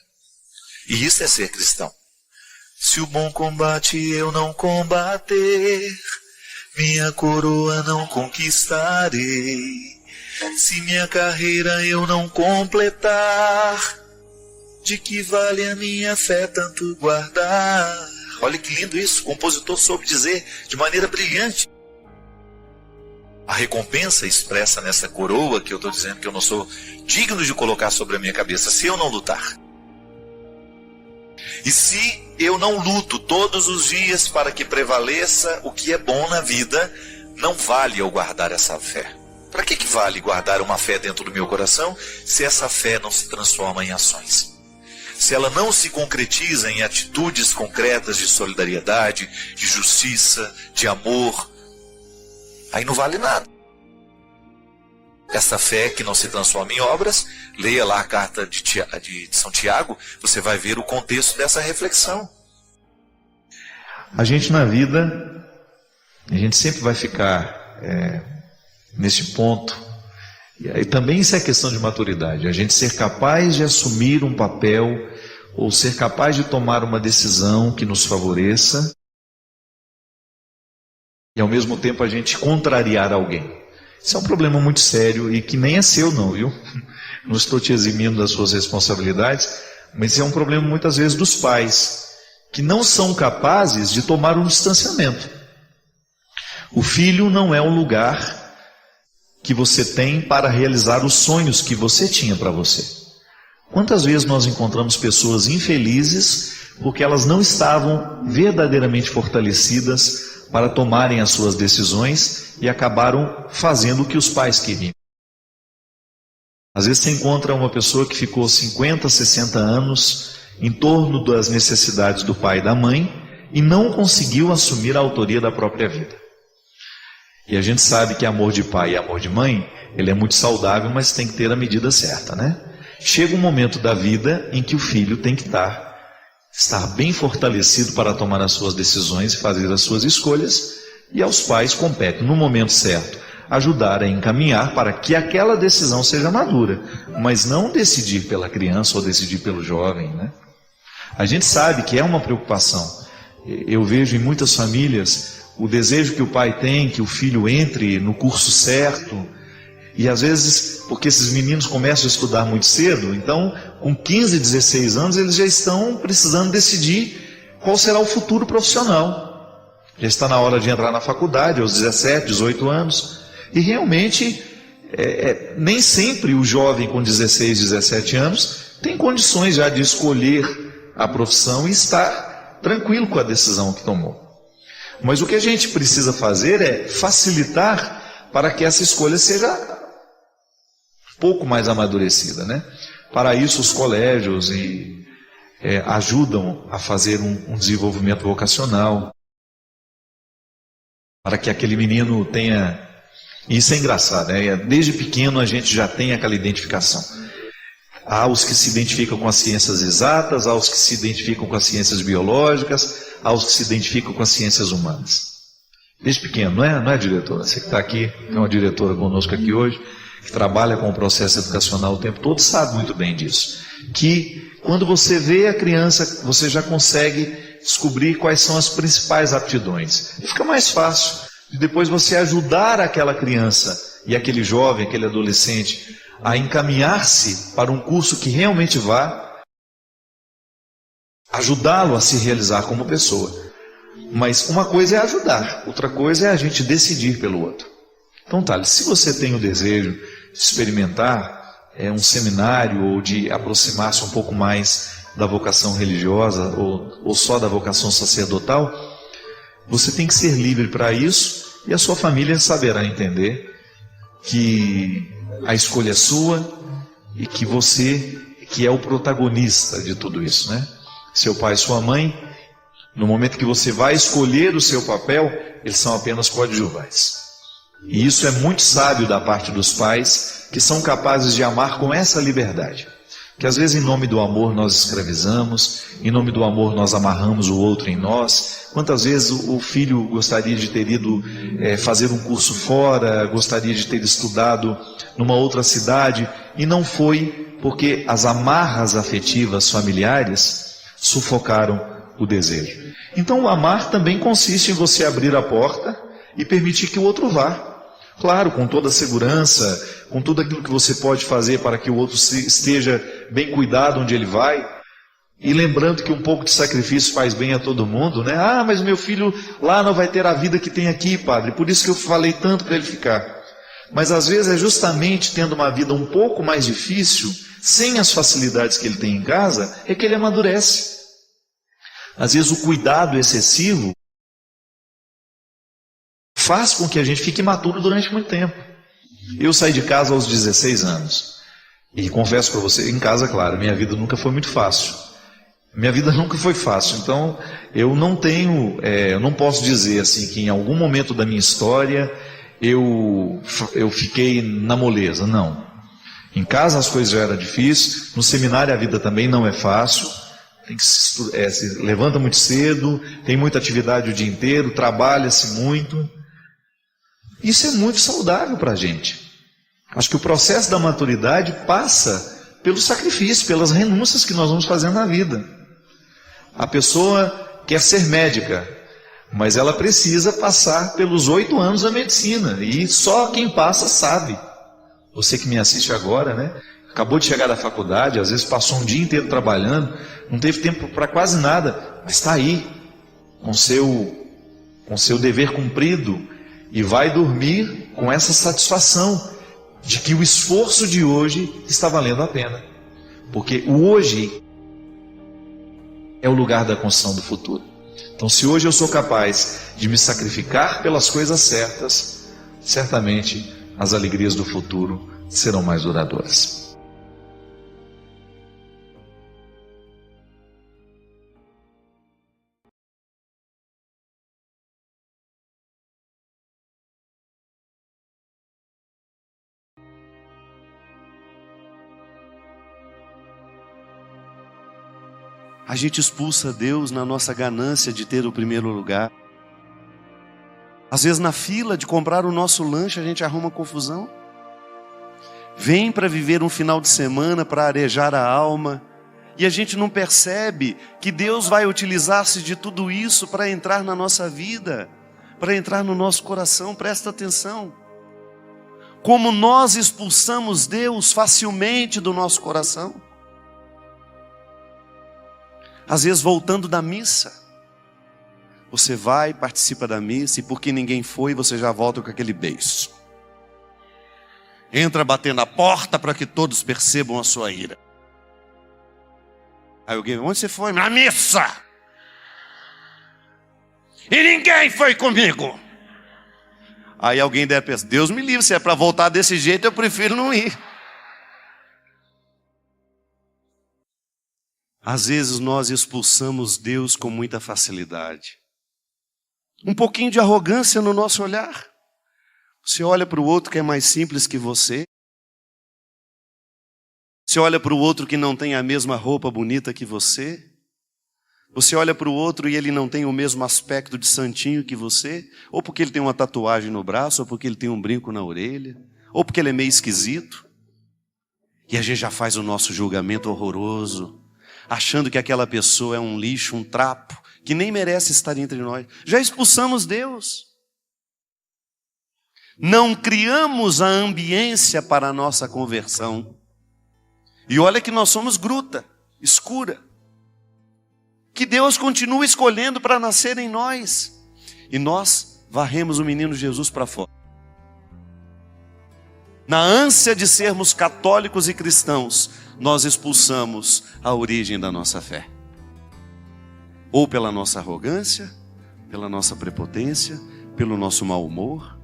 E isso é ser cristão. Se o bom combate eu não combater, minha coroa não conquistarei. Se minha carreira eu não completar, de que vale a minha fé tanto guardar? Olha que lindo isso, o compositor soube dizer de maneira brilhante. A recompensa expressa nessa coroa que eu estou dizendo que eu não sou digno de colocar sobre a minha cabeça, se eu não lutar. E se eu não luto todos os dias para que prevaleça o que é bom na vida, não vale eu guardar essa fé. Para que vale guardar uma fé dentro do meu coração se essa fé não se transforma em ações? Se ela não se concretiza em atitudes concretas de solidariedade, de justiça, de amor, aí não vale nada. Essa fé que não se transforma em obras, leia lá a carta de São Tiago, você vai ver o contexto dessa reflexão. A gente na vida, a gente sempre vai ficar nesse ponto. E também isso é questão de maturidade. A gente ser capaz de assumir um papel ou ser capaz de tomar uma decisão que nos favoreça e ao mesmo tempo a gente contrariar alguém. Isso é um problema muito sério e que nem é seu não, viu? Não estou te eximindo das suas responsabilidades, mas é um problema muitas vezes dos pais, que não são capazes de tomar um distanciamento. O filho não é um lugar que você tem para realizar os sonhos que você tinha para você. Quantas vezes nós encontramos pessoas infelizes porque elas não estavam verdadeiramente fortalecidas para tomarem as suas decisões e acabaram fazendo o que os pais queriam. Às vezes você encontra uma pessoa que ficou 50, 60 anos em torno das necessidades do pai e da mãe e não conseguiu assumir a autoria da própria vida. E a gente sabe que amor de pai e amor de mãe, ele é muito saudável, mas tem que ter a medida certa, né? Chega um momento da vida em que o filho tem que estar bem fortalecido para tomar as suas decisões e fazer as suas escolhas, e aos pais compete, no momento certo, ajudar a encaminhar para que aquela decisão seja madura, mas não decidir pela criança ou decidir pelo jovem, né? A gente sabe que é uma preocupação. Eu vejo em muitas famílias o desejo que o pai tem que o filho entre no curso certo, e às vezes, porque esses meninos começam a estudar muito cedo, então com 15, 16 anos eles já estão precisando decidir qual será o futuro profissional. Já está na hora de entrar na faculdade aos 17, 18 anos, e realmente nem sempre o jovem com 16, 17 anos tem condições já de escolher a profissão e estar tranquilo com a decisão que tomou. Mas o que a gente precisa fazer é facilitar para que essa escolha seja um pouco mais amadurecida, né? Para isso os colégios ajudam a fazer um desenvolvimento vocacional. para que aquele menino tenha... Isso é engraçado, né? Desde pequeno a gente já tem aquela identificação. Há os que se identificam com as ciências exatas, há os que se identificam com as ciências biológicas, há os que se identificam com as ciências humanas. Desde pequeno, não é, diretora? Você que está aqui, tem uma diretora conosco aqui hoje, que trabalha com o processo educacional o tempo todo, sabe muito bem disso. Que quando você vê a criança, você já consegue descobrir quais são as principais aptidões. E fica mais fácil de depois você ajudar aquela criança e aquele jovem, aquele adolescente, a encaminhar-se para um curso que realmente vá ajudá-lo a se realizar como pessoa. Mas uma coisa é ajudar, outra coisa é a gente decidir pelo outro. Então, Thales, se você tem o desejo de experimentar um seminário ou de aproximar-se um pouco mais da vocação religiosa ou só da vocação sacerdotal, você tem que ser livre para isso e a sua família saberá entender que a escolha é sua e que você que é o protagonista de tudo isso, né? Seu pai e sua mãe, no momento que você vai escolher o seu papel, eles são apenas coadjuvantes. E isso é muito sábio da parte dos pais, que são capazes de amar com essa liberdade. Que às vezes em nome do amor nós escravizamos, em nome do amor nós amarramos o outro em nós. Quantas vezes o filho gostaria de ter ido fazer um curso fora, gostaria de ter estudado numa outra cidade, e não foi porque as amarras afetivas familiares sufocaram o desejo. Então o amar também consiste em você abrir a porta e permitir que o outro vá. Claro, com toda a segurança, com tudo aquilo que você pode fazer para que o outro esteja bem cuidado onde ele vai. E lembrando que um pouco de sacrifício faz bem a todo mundo, né? Ah, mas meu filho lá não vai ter a vida que tem aqui, padre. Por isso que eu falei tanto para ele ficar. Mas às vezes é justamente tendo uma vida um pouco mais difícil, sem as facilidades que ele tem em casa, é que ele amadurece. Às vezes o cuidado excessivo faz com que a gente fique imaturo durante muito tempo. Eu saí de casa aos 16 anos. E confesso para você, em casa, claro, minha vida nunca foi muito fácil. Minha vida nunca foi fácil. Então, eu não posso dizer assim que em algum momento da minha história eu fiquei na moleza. Não. Em casa as coisas já eram difíceis. No seminário a vida também não é fácil. Tem que se levanta muito cedo, tem muita atividade o dia inteiro, trabalha-se muito. Isso é muito saudável para a gente. Acho que o processo da maturidade passa pelo sacrifício, pelas renúncias que nós vamos fazendo na vida. A pessoa quer ser médica, mas ela precisa passar pelos 8 anos da medicina, e só quem passa sabe. Você que me assiste agora, né? Acabou de chegar da faculdade, às vezes passou um dia inteiro trabalhando, não teve tempo para quase nada, mas está aí, com seu dever cumprido, e vai dormir com essa satisfação de que o esforço de hoje está valendo a pena. Porque o hoje é o lugar da construção do futuro. Então, se hoje eu sou capaz de me sacrificar pelas coisas certas, certamente as alegrias do futuro serão mais duradouras. A gente expulsa Deus na nossa ganância de ter o primeiro lugar. Às vezes na fila de comprar o nosso lanche a gente arruma confusão. Vem para viver um final de semana para arejar a alma. E a gente não percebe que Deus vai utilizar-se de tudo isso para entrar na nossa vida, para entrar no nosso coração. Presta atenção. Como nós expulsamos Deus facilmente do nosso coração. Às vezes voltando da missa, você vai, participa da missa, e porque ninguém foi, você já volta com aquele beiço. Entra batendo a porta para que todos percebam a sua ira. Aí alguém, onde você foi? Na missa! E ninguém foi comigo! Aí alguém deve pensar, Deus me livre, se é para voltar desse jeito, eu prefiro não ir. Às vezes nós expulsamos Deus com muita facilidade. Um pouquinho de arrogância no nosso olhar. Você olha para o outro que é mais simples que você. Você olha para o outro que não tem a mesma roupa bonita que você. Você olha para o outro e ele não tem o mesmo aspecto de santinho que você. Ou porque ele tem uma tatuagem no braço, ou porque ele tem um brinco na orelha. Ou porque ele é meio esquisito. E a gente já faz o nosso julgamento horroroso, achando que aquela pessoa é um lixo, um trapo, que nem merece estar entre nós. Já expulsamos Deus. Não criamos a ambiência para a nossa conversão. E olha que nós somos gruta, escura. Que Deus continua escolhendo para nascer em nós. E nós varremos o menino Jesus para fora. Na ânsia de sermos católicos e cristãos, nós expulsamos a origem da nossa fé. Ou pela nossa arrogância, pela nossa prepotência, pelo nosso mau humor.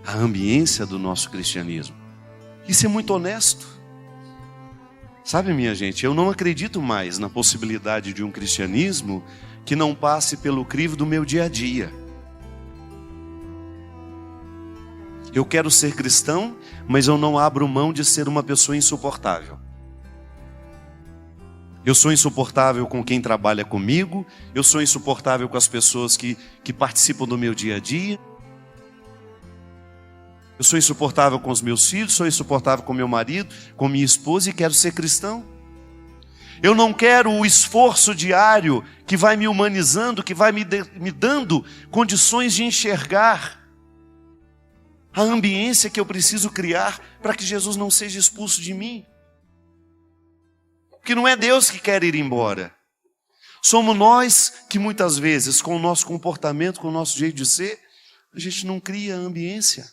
A ambiência do nosso cristianismo. Isso é muito honesto. Sabe, minha gente, eu não acredito mais na possibilidade de um cristianismo que não passe pelo crivo do meu dia a dia. Eu quero ser cristão, mas eu não abro mão de ser uma pessoa insuportável. Eu sou insuportável com quem trabalha comigo, eu sou insuportável com as pessoas que participam do meu dia a dia. Eu sou insuportável com os meus filhos, sou insuportável com meu marido, com minha esposa e quero ser cristão. Eu não quero o esforço diário que vai me humanizando, que vai me dando condições de enxergar a ambiência que eu preciso criar para que Jesus não seja expulso de mim. Porque não é Deus que quer ir embora. Somos nós que muitas vezes, com o nosso comportamento, com o nosso jeito de ser, a gente não cria a ambiência.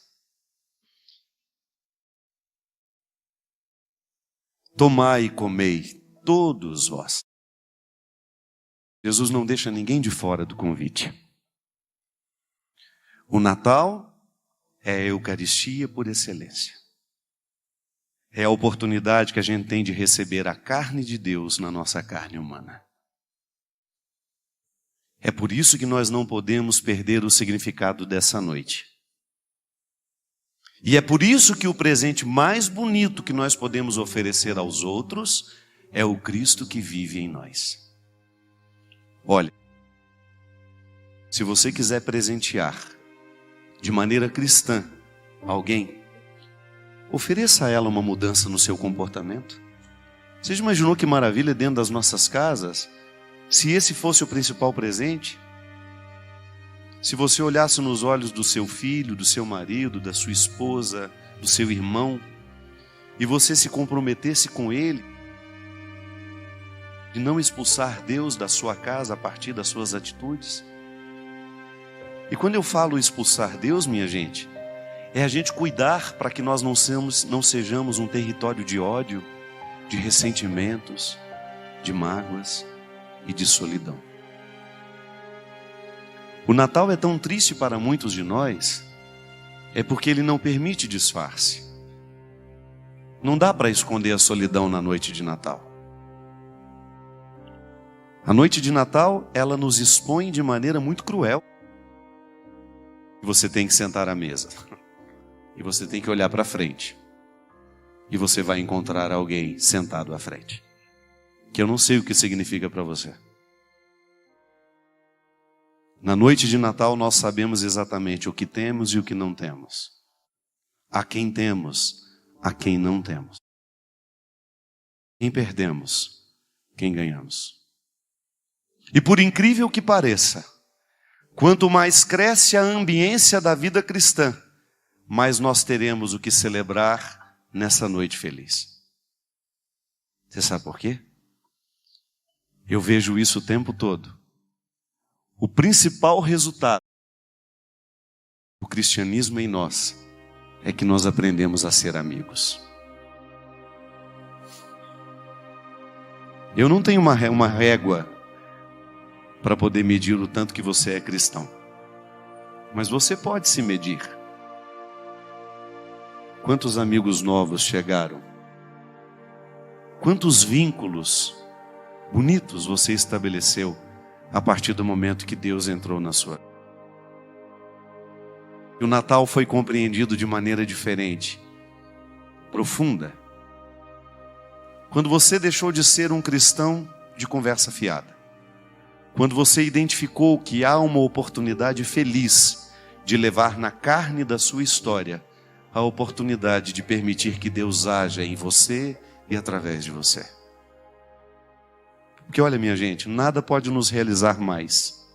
Tomai e comei, todos vós. Jesus não deixa ninguém de fora do convite. O Natal é a Eucaristia por excelência. É a oportunidade que a gente tem de receber a carne de Deus na nossa carne humana. É por isso que nós não podemos perder o significado dessa noite. E é por isso que o presente mais bonito que nós podemos oferecer aos outros é o Cristo que vive em nós. Olha, se você quiser presentear de maneira cristã alguém, ofereça a ela uma mudança no seu comportamento. Você já imaginou que maravilha dentro das nossas casas, se esse fosse o principal presente? Se você olhasse nos olhos do seu filho, do seu marido, da sua esposa, do seu irmão, e você se comprometesse com ele, de não expulsar Deus da sua casa a partir das suas atitudes. E quando eu falo expulsar Deus, minha gente, é a gente cuidar para que nós não sejamos um território de ódio, de ressentimentos, de mágoas e de solidão. O Natal é tão triste para muitos de nós, é porque ele não permite disfarce. Não dá para esconder a solidão na noite de Natal. A noite de Natal, ela nos expõe de maneira muito cruel. Você tem que sentar à mesa. E você tem que olhar para frente. E você vai encontrar alguém sentado à frente. Que eu não sei o que significa para você. Na noite de Natal nós sabemos exatamente o que temos e o que não temos. A quem temos, a quem não temos. Quem perdemos, quem ganhamos. E por incrível que pareça, quanto mais cresce a ambiência da vida cristã, mais nós teremos o que celebrar nessa noite feliz. Você sabe por quê? Eu vejo isso o tempo todo. O principal resultado do cristianismo em nós é que nós aprendemos a ser amigos. Eu não tenho uma régua para poder medir o tanto que você é cristão. Mas você pode se medir. Quantos amigos novos chegaram? Quantos vínculos bonitos você estabeleceu a partir do momento que Deus entrou na sua vida. E o Natal foi compreendido de maneira diferente, profunda. Quando você deixou de ser um cristão de conversa fiada. Quando você identificou que há uma oportunidade feliz de levar na carne da sua história a oportunidade de permitir que Deus haja em você e através de você. Porque olha, minha gente, nada pode nos realizar mais.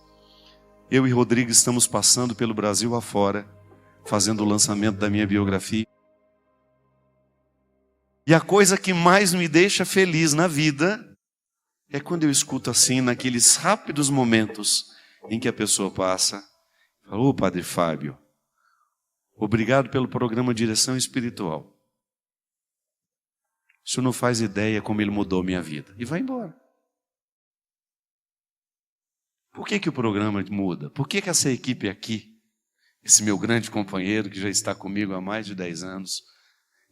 Eu e Rodrigo estamos passando pelo Brasil afora, fazendo o lançamento da minha biografia. E a coisa que mais me deixa feliz na vida é quando eu escuto assim, naqueles rápidos momentos em que a pessoa passa, fala: ô Padre Fábio, obrigado pelo programa Direção Espiritual. O senhor não faz ideia como ele mudou minha vida. E vai embora. Por que o programa muda? Por que essa equipe aqui, esse meu grande companheiro que já está comigo há mais de 10 anos,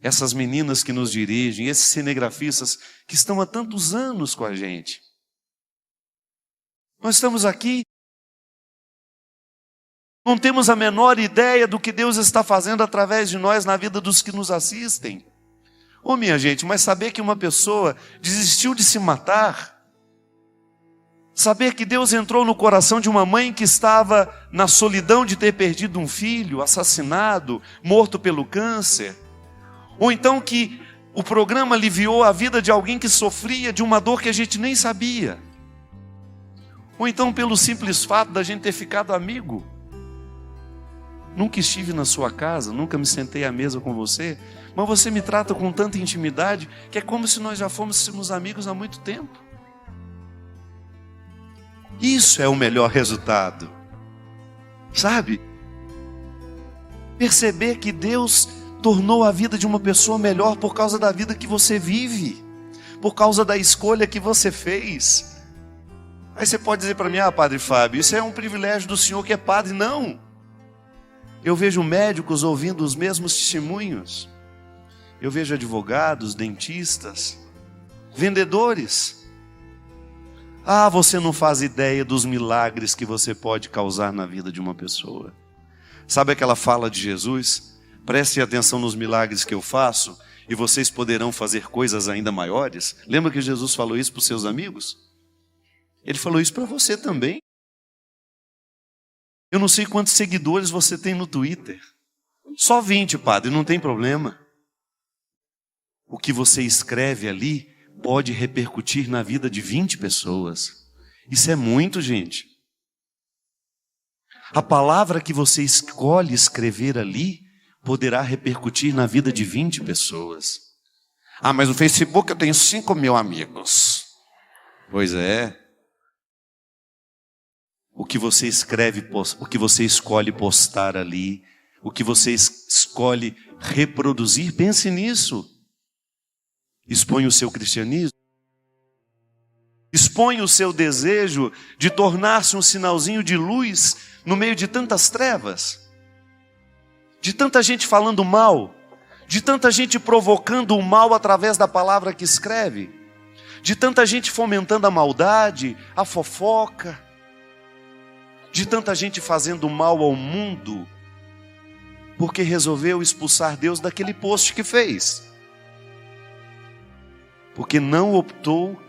essas meninas que nos dirigem, esses cinegrafistas que estão há tantos anos com a gente. Nós estamos aqui, não temos a menor ideia do que Deus está fazendo através de nós na vida dos que nos assistem. Ô minha gente, mas saber que uma pessoa desistiu de se matar, saber que Deus entrou no coração de uma mãe que estava na solidão de ter perdido um filho, assassinado, morto pelo câncer, ou então que o programa aliviou a vida de alguém que sofria de uma dor que a gente nem sabia. Ou então pelo simples fato da gente ter ficado amigo. Nunca estive na sua casa, nunca me sentei à mesa com você, mas você me trata com tanta intimidade que é como se nós já fôssemos amigos há muito tempo. Isso é o melhor resultado. Sabe? Perceber que Deus tornou a vida de uma pessoa melhor por causa da vida que você vive, por causa da escolha que você fez. Aí você pode dizer para mim: ah, Padre Fábio, isso é um privilégio do senhor que é padre. Não. Eu vejo médicos ouvindo os mesmos testemunhos. Eu vejo advogados, dentistas, vendedores. Ah, você não faz ideia dos milagres que você pode causar na vida de uma pessoa. Sabe aquela fala de Jesus? Prestem atenção nos milagres que eu faço e vocês poderão fazer coisas ainda maiores. Lembra que Jesus falou isso para os seus amigos? Ele falou isso para você também. Eu não sei quantos seguidores você tem no Twitter. Só 20, padre, não tem problema. O que você escreve ali pode repercutir na vida de 20 pessoas. Isso é muito, gente. A palavra que você escolhe escrever ali poderá repercutir na vida de 20 pessoas. Ah, mas no Facebook eu tenho 5.000 amigos. Pois é. O que você escreve, o que você escolhe postar ali, o que você escolhe reproduzir, pense nisso. Expõe o seu cristianismo. Expõe o seu desejo de tornar-se um sinalzinho de luz no meio de tantas trevas. De tanta gente falando mal, de tanta gente provocando o mal através da palavra que escreve, de tanta gente fomentando a maldade, a fofoca, de tanta gente fazendo mal ao mundo, porque resolveu expulsar Deus daquele post que fez, porque não optou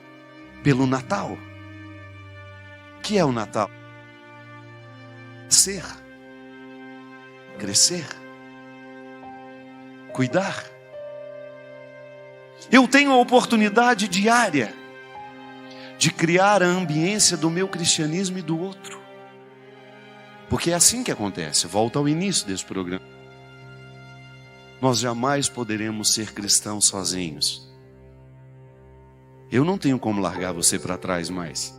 pelo Natal. O que é o Natal? Crescer, cuidar. Eu tenho a oportunidade diária de criar a ambiência do meu cristianismo e do outro, porque é assim que acontece. Volta ao início desse programa. Nós jamais poderemos ser cristãos sozinhos. Eu não tenho como largar você para trás mais.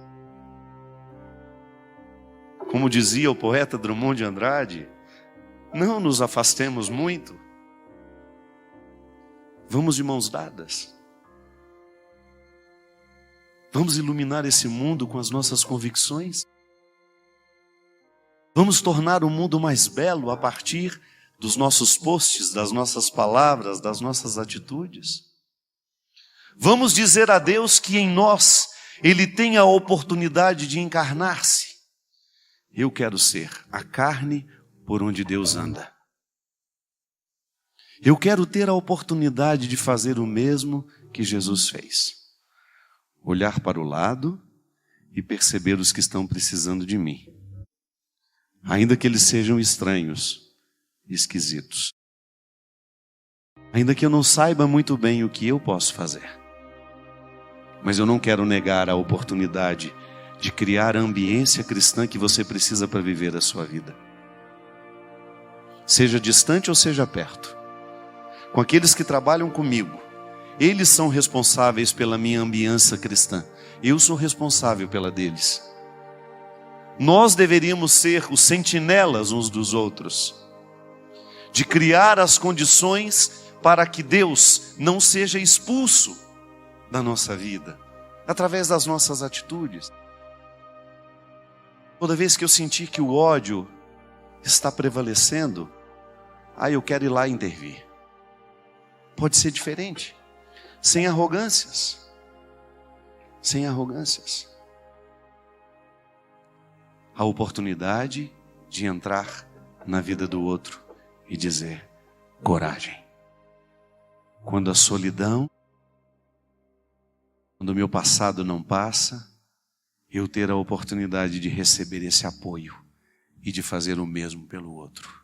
Como dizia o poeta Drummond de Andrade, não nos afastemos muito. Vamos de mãos dadas. Vamos iluminar esse mundo com as nossas convicções. Vamos tornar o mundo mais belo a partir dos nossos posts, das nossas palavras, das nossas atitudes. Vamos dizer a Deus que em nós ele tem a oportunidade de encarnar-se. Eu quero ser a carne por onde Deus anda. Eu quero ter a oportunidade de fazer o mesmo que Jesus fez. Olhar para o lado e perceber os que estão precisando de mim. Ainda que eles sejam estranhos, esquisitos. Ainda que eu não saiba muito bem o que eu posso fazer. Mas eu não quero negar a oportunidade de criar a ambiência cristã que você precisa para viver a sua vida. Seja distante ou seja perto. Com aqueles que trabalham comigo, eles são responsáveis pela minha ambiência cristã. Eu sou responsável pela deles. Nós deveríamos ser os sentinelas uns dos outros, de criar as condições para que Deus não seja expulso da nossa vida, através das nossas atitudes. Toda vez que eu sentir que o ódio está prevalecendo, eu quero ir lá intervir. Pode ser diferente, sem arrogâncias. Sem arrogâncias. A oportunidade de entrar na vida do outro e dizer: coragem. Quando a solidão, quando o meu passado não passa, eu ter a oportunidade de receber esse apoio e de fazer o mesmo pelo outro.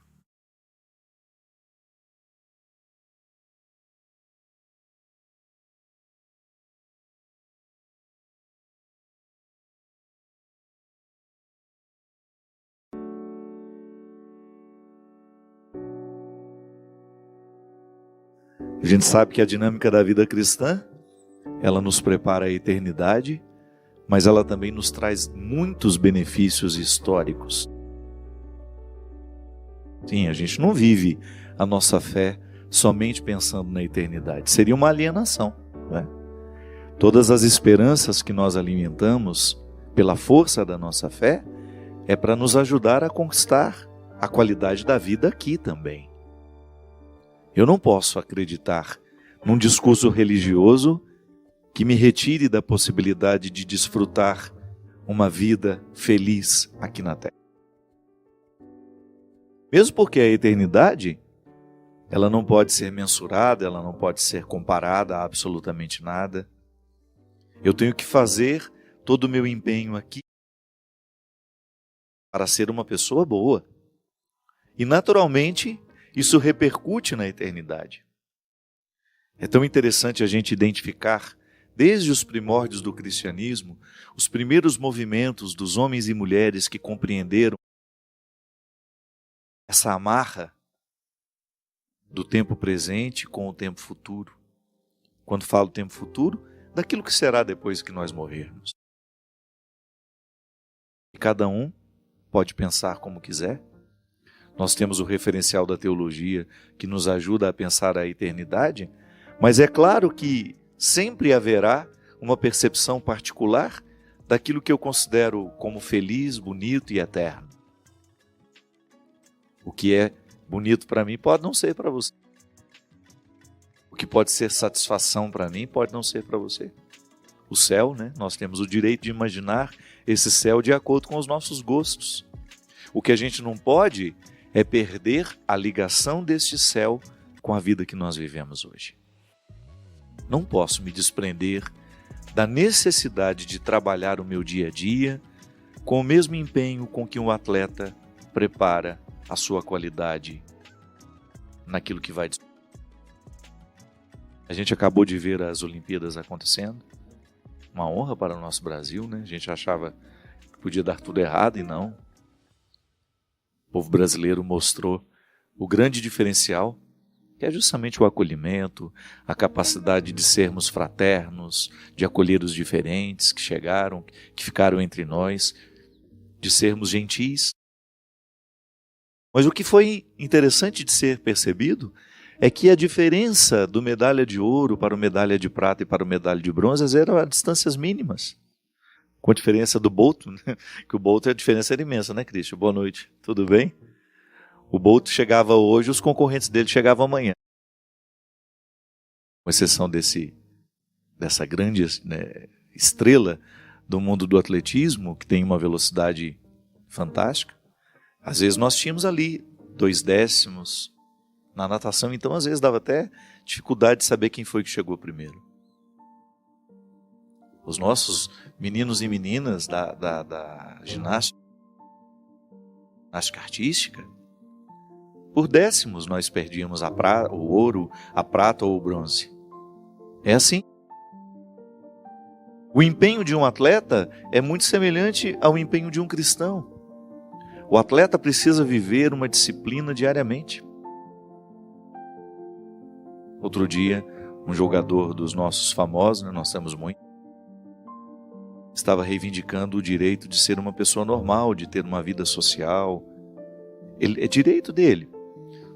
A gente sabe que a dinâmica da vida cristã, ela nos prepara à eternidade, mas ela também nos traz muitos benefícios históricos. Sim, a gente não vive a nossa fé somente pensando na eternidade. Seria uma alienação, né? Todas as esperanças que nós alimentamos pela força da nossa fé é para nos ajudar a conquistar a qualidade da vida aqui também. Eu não posso acreditar num discurso religioso que me retire da possibilidade de desfrutar uma vida feliz aqui na Terra. Mesmo porque a eternidade, ela não pode ser mensurada, ela não pode ser comparada a absolutamente nada. Eu tenho que fazer todo o meu empenho aqui para ser uma pessoa boa. E naturalmente, isso repercute na eternidade. É tão interessante a gente identificar, desde os primórdios do cristianismo, os primeiros movimentos dos homens e mulheres que compreenderam essa amarra do tempo presente com o tempo futuro. Quando falo tempo futuro, daquilo que será depois que nós morrermos. E cada um pode pensar como quiser. Nós temos o referencial da teologia que nos ajuda a pensar a eternidade, mas é claro que sempre haverá uma percepção particular daquilo que eu considero como feliz, bonito e eterno. O que é bonito para mim pode não ser para você. O que pode ser satisfação para mim pode não ser para você. O céu, né? Nós temos o direito de imaginar esse céu de acordo com os nossos gostos. O que a gente não pode é perder a ligação deste céu com a vida que nós vivemos hoje. Não posso me desprender da necessidade de trabalhar o meu dia a dia com o mesmo empenho com que um atleta prepara a sua qualidade naquilo que vai disputar. A gente acabou de ver as Olimpíadas acontecendo. Uma honra para o nosso Brasil, né? A gente achava que podia dar tudo errado e não. O povo brasileiro mostrou o grande diferencial, que é justamente o acolhimento, a capacidade de sermos fraternos, de acolher os diferentes que chegaram, que ficaram entre nós, de sermos gentis. Mas o que foi interessante de ser percebido é que a diferença do medalha de ouro para o medalha de prata e para o medalha de bronze eram a distâncias mínimas. Com a diferença do Bolt, né? Que o Bolt a diferença era imensa, né, Cristian? Boa noite, tudo bem? O Bolt chegava hoje, os concorrentes dele chegavam amanhã. Com exceção dessa grande, né, estrela, do mundo do atletismo, que tem uma velocidade fantástica. Às vezes nós tínhamos ali 2 décimos na natação, então às vezes dava até dificuldade de saber quem foi que chegou primeiro. Os nossos meninos e meninas da ginástica artística, por décimos nós perdíamos o ouro, a prata ou o bronze. É assim. O empenho de um atleta é muito semelhante ao empenho de um cristão. O atleta precisa viver uma disciplina diariamente. Outro dia, um jogador dos nossos famosos, nós temos muito, estava reivindicando o direito de ser uma pessoa normal, de ter uma vida social. É direito dele.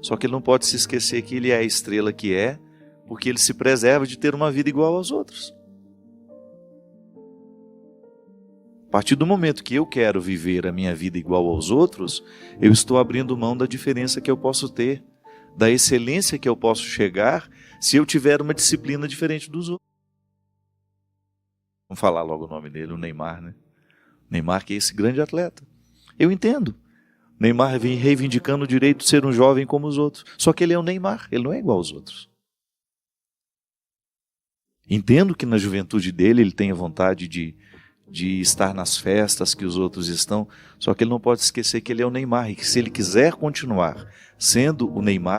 Só que ele não pode se esquecer que ele é a estrela que é, porque ele se preserva de ter uma vida igual aos outros. A partir do momento que eu quero viver a minha vida igual aos outros, eu estou abrindo mão da diferença que eu posso ter, da excelência que eu posso chegar, se eu tiver uma disciplina diferente dos outros. Vamos falar logo o nome dele, o Neymar, né? Neymar, que é esse grande atleta. Eu entendo. Neymar vem reivindicando o direito de ser um jovem como os outros. Só que ele é o Neymar, ele não é igual aos outros. Entendo que na juventude dele ele tenha vontade de estar nas festas que os outros estão, só que ele não pode esquecer que ele é o Neymar, e que se ele quiser continuar sendo o Neymar,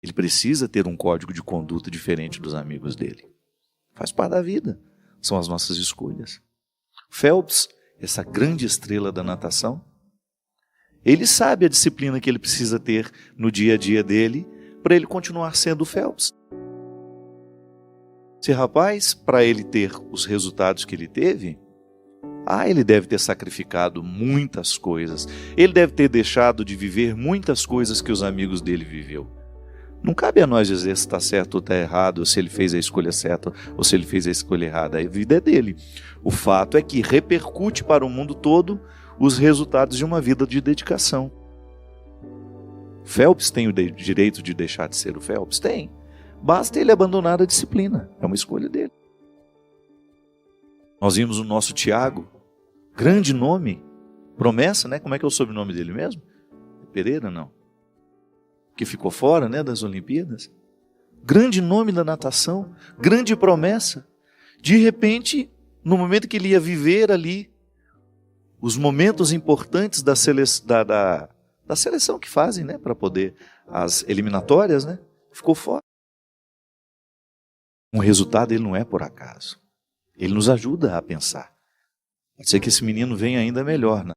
ele precisa ter um código de conduta diferente dos amigos dele. Faz parte da vida, são as nossas escolhas. Phelps, essa grande estrela da natação, ele sabe a disciplina que ele precisa ter no dia a dia dele para ele continuar sendo o Phelps. Esse rapaz, para ele ter os resultados que ele teve, ele deve ter sacrificado muitas coisas. Ele deve ter deixado de viver muitas coisas que os amigos dele viveu. Não cabe a nós dizer se está certo ou está errado, ou se ele fez a escolha certa ou se ele fez a escolha errada. A vida é dele. O fato é que repercute para o mundo todo os resultados de uma vida de dedicação. Phelps tem o direito de deixar de ser o Phelps? Tem. Basta ele abandonar a disciplina. É uma escolha dele. Nós vimos o nosso Tiago, grande nome, promessa, né? Como é que é o sobrenome dele mesmo? Pereira, não. Que ficou fora, né, das Olimpíadas. Grande nome da natação, grande promessa. De repente, no momento que ele ia viver ali, os momentos importantes da seleção que fazem, né, para poder, as eliminatórias, né, ficou fora. O resultado ele não é por acaso. Ele nos ajuda a pensar. Pode ser que esse menino venha ainda melhor na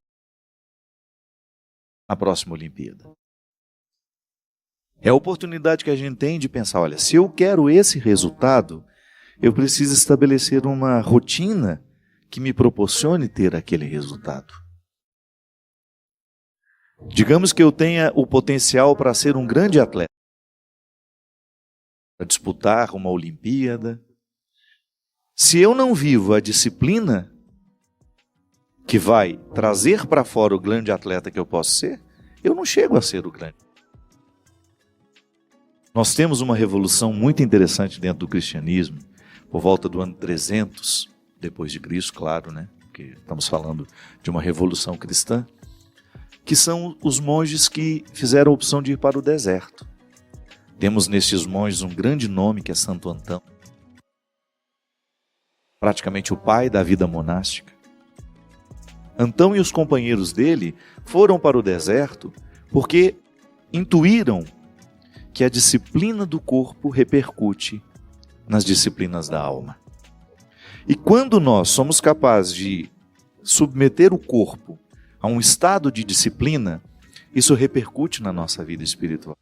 próxima Olimpíada. É a oportunidade que a gente tem de pensar, olha, se eu quero esse resultado, eu preciso estabelecer uma rotina que me proporcione ter aquele resultado. Digamos que eu tenha o potencial para ser um grande atleta, para disputar uma Olimpíada. Se eu não vivo a disciplina que vai trazer para fora o grande atleta que eu posso ser, eu não chego a ser o grande. Nós temos uma revolução muito interessante dentro do cristianismo, por volta do ano 300, depois de Cristo, claro, né? Porque estamos falando de uma revolução cristã, que são os monges que fizeram a opção de ir para o deserto. Temos nestes monges um grande nome que é Santo Antão, praticamente o pai da vida monástica. Antão e os companheiros dele foram para o deserto porque intuíram que a disciplina do corpo repercute nas disciplinas da alma. E quando nós somos capazes de submeter o corpo a um estado de disciplina, isso repercute na nossa vida espiritual.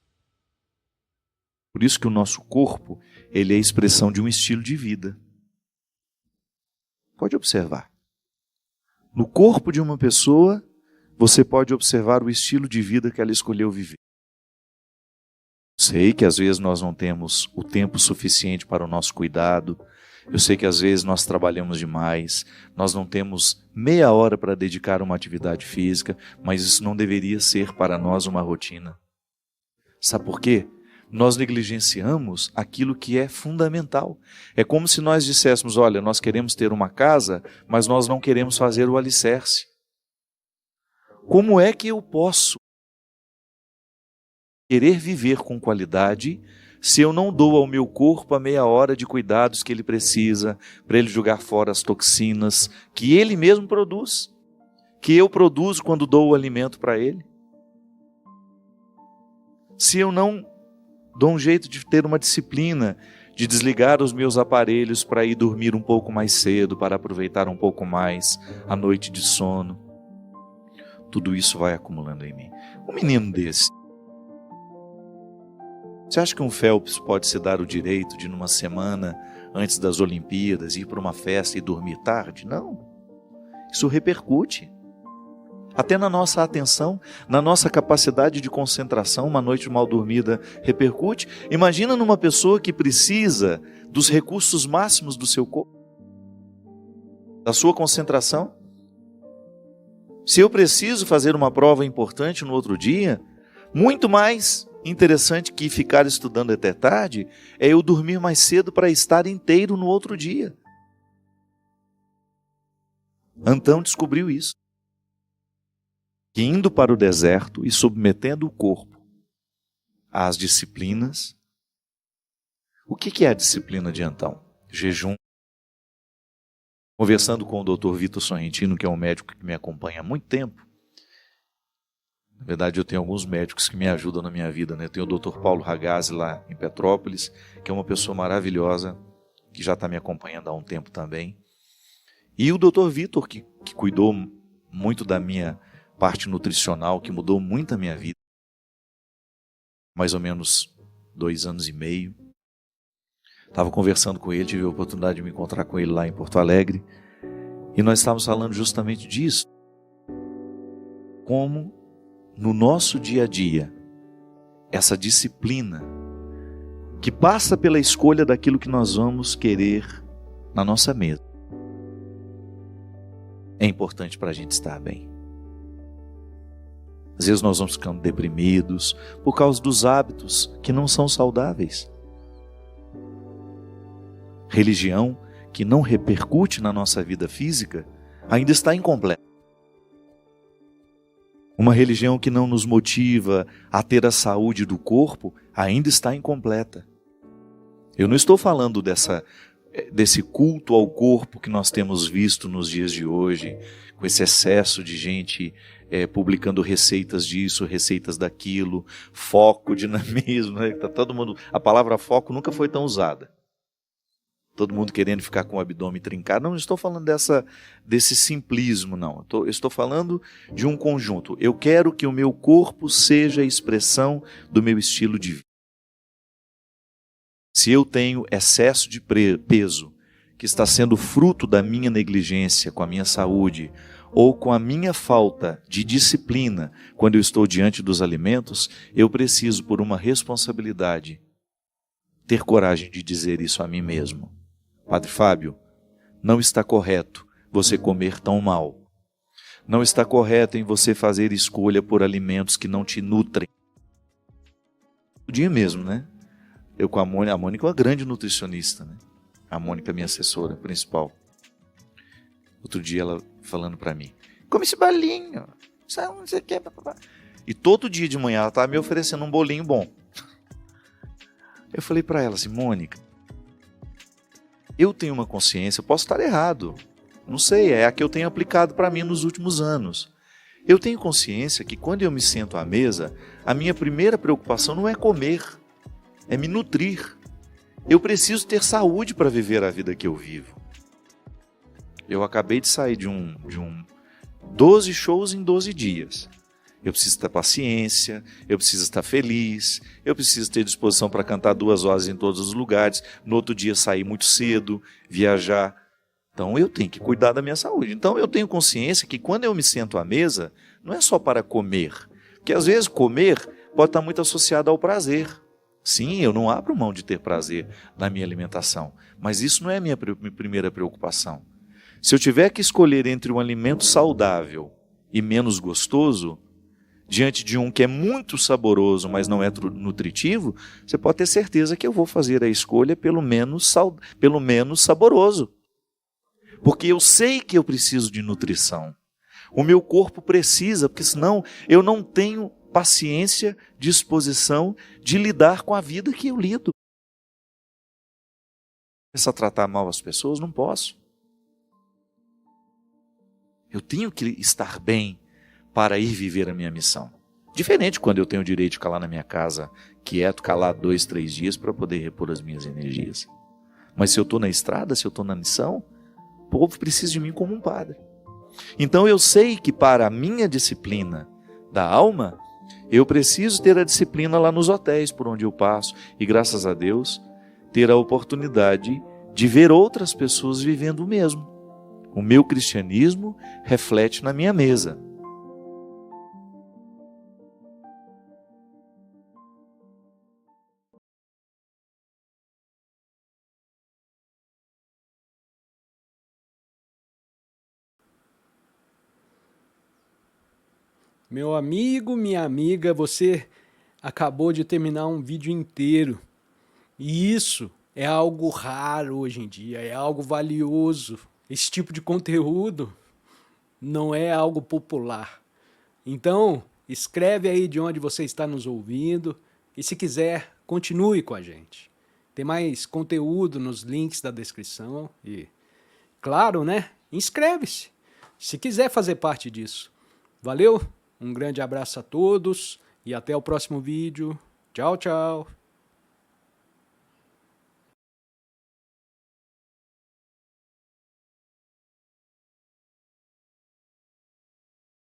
Por isso que o nosso corpo, ele é a expressão de um estilo de vida. Pode observar. No corpo de uma pessoa, você pode observar o estilo de vida que ela escolheu viver. Sei que às vezes nós não temos o tempo suficiente para o nosso cuidado. Eu sei que às vezes nós trabalhamos demais. Nós não temos meia hora para dedicar a uma atividade física, mas isso não deveria ser para nós uma rotina. Sabe por quê? nós negligenciamos aquilo que é fundamental. É como se nós disséssemos, olha, nós queremos ter uma casa, mas nós não queremos fazer o alicerce. Como é que eu posso querer viver com qualidade se eu não dou ao meu corpo a meia hora de cuidados que ele precisa para ele jogar fora as toxinas que ele mesmo produz, que eu produzo quando dou o alimento para ele? Se eu não dou um jeito de ter uma disciplina, de desligar os meus aparelhos para ir dormir um pouco mais cedo, para aproveitar um pouco mais a noite de sono, tudo isso vai acumulando em mim. Um menino desse, você acha que um Phelps pode se dar o direito de, numa semana antes das Olimpíadas, ir para uma festa e dormir tarde? Não. Isso repercute. Até na nossa atenção, na nossa capacidade de concentração, uma noite mal dormida repercute. Imagina numa pessoa que precisa dos recursos máximos do seu corpo, da sua concentração. Se eu preciso fazer uma prova importante no outro dia, muito mais interessante que ficar estudando até tarde é eu dormir mais cedo para estar inteiro no outro dia. Antão descobriu isso. Que indo para o deserto e submetendo o corpo às disciplinas. O que é a disciplina de Antão? Jejum. Conversando com o Dr. Vitor Sorrentino, que é um médico que me acompanha há muito tempo. Na verdade, eu tenho alguns médicos que me ajudam na minha vida, né? Eu tenho o Dr. Paulo Ragazzi lá em Petrópolis, que é uma pessoa maravilhosa, que já está me acompanhando há um tempo também. E o Dr. Vitor, que cuidou muito da minha parte nutricional, que mudou muito a minha vida. Mais ou menos 2 anos e meio. Estava conversando com ele, tive a oportunidade de me encontrar com ele lá em Porto Alegre. E nós estávamos falando justamente disso. Como no nosso dia a dia, essa disciplina que passa pela escolha daquilo que nós vamos querer na nossa mesa é importante para a gente estar bem. Às vezes nós vamos ficando deprimidos por causa dos hábitos que não são saudáveis. Religião que não repercute na nossa vida física ainda está incompleta. Uma religião que não nos motiva a ter a saúde do corpo ainda está incompleta. Eu não estou falando desse culto ao corpo que nós temos visto nos dias de hoje, com esse excesso de gente publicando receitas disso, receitas daquilo, foco, dinamismo, né? Tá todo mundo, a palavra foco nunca foi tão usada. Todo mundo querendo ficar com o abdômen trincado. Não estou falando desse simplismo, não. Estou falando de um conjunto. Eu quero que o meu corpo seja a expressão do meu estilo de vida. Se eu tenho excesso de peso, que está sendo fruto da minha negligência com a minha saúde, ou com a minha falta de disciplina quando eu estou diante dos alimentos, eu preciso, por uma responsabilidade, ter coragem de dizer isso a mim mesmo. Padre Fábio, não está correto você comer tão mal. Não está correto em você fazer escolha por alimentos que não te nutrem. O dia mesmo, né? Eu com a Mônica é uma grande nutricionista, né? A Mônica, minha assessora principal. Outro dia ela falando para mim, come esse bolinho, não sei o que. E todo dia de manhã ela estava me oferecendo um bolinho bom. Eu falei para ela assim, Mônica, eu tenho uma consciência, posso estar errado, não sei, é a que eu tenho aplicado para mim nos últimos anos. Eu tenho consciência que quando eu me sento à mesa, a minha primeira preocupação não é comer, é me nutrir. Eu preciso ter saúde para viver a vida que eu vivo. Eu acabei de sair de 12 shows em 12 dias. Eu preciso ter paciência, eu preciso estar feliz, eu preciso ter disposição para cantar 2 horas em todos os lugares, no outro dia sair muito cedo, viajar. Então eu tenho que cuidar da minha saúde. Então eu tenho consciência que quando eu me sento à mesa, não é só para comer. Porque às vezes comer pode estar muito associado ao prazer. Sim, eu não abro mão de ter prazer na minha alimentação, mas isso não é a minha primeira preocupação. Se eu tiver que escolher entre um alimento saudável e menos gostoso, diante de um que é muito saboroso, mas não é nutritivo, você pode ter certeza que eu vou fazer a escolha pelo menos saboroso. Porque eu sei que eu preciso de nutrição. O meu corpo precisa, porque senão eu não tenho paciência, disposição de lidar com a vida que eu lido. Começar a tratar mal as pessoas, não posso. Eu tenho que estar bem para ir viver a minha missão. Diferente quando eu tenho o direito de ficar lá na minha casa, quieto, calado 2, 3 dias para poder repor as minhas energias. Mas se eu estou na estrada, se eu estou na missão, o povo precisa de mim como um padre. Então eu sei que para a minha disciplina da alma, eu preciso ter a disciplina lá nos hotéis por onde eu passo. E graças a Deus, ter a oportunidade de ver outras pessoas vivendo o mesmo. O meu cristianismo reflete na minha mesa. Meu amigo, minha amiga, você acabou de terminar um vídeo inteiro. E isso é algo raro hoje em dia, é algo valioso. Esse tipo de conteúdo não é algo popular. Então, escreve aí de onde você está nos ouvindo e se quiser, continue com a gente. Tem mais conteúdo nos links da descrição e, claro, né? Inscreve-se se quiser fazer parte disso. Valeu? Um grande abraço a todos e até o próximo vídeo. Tchau, tchau.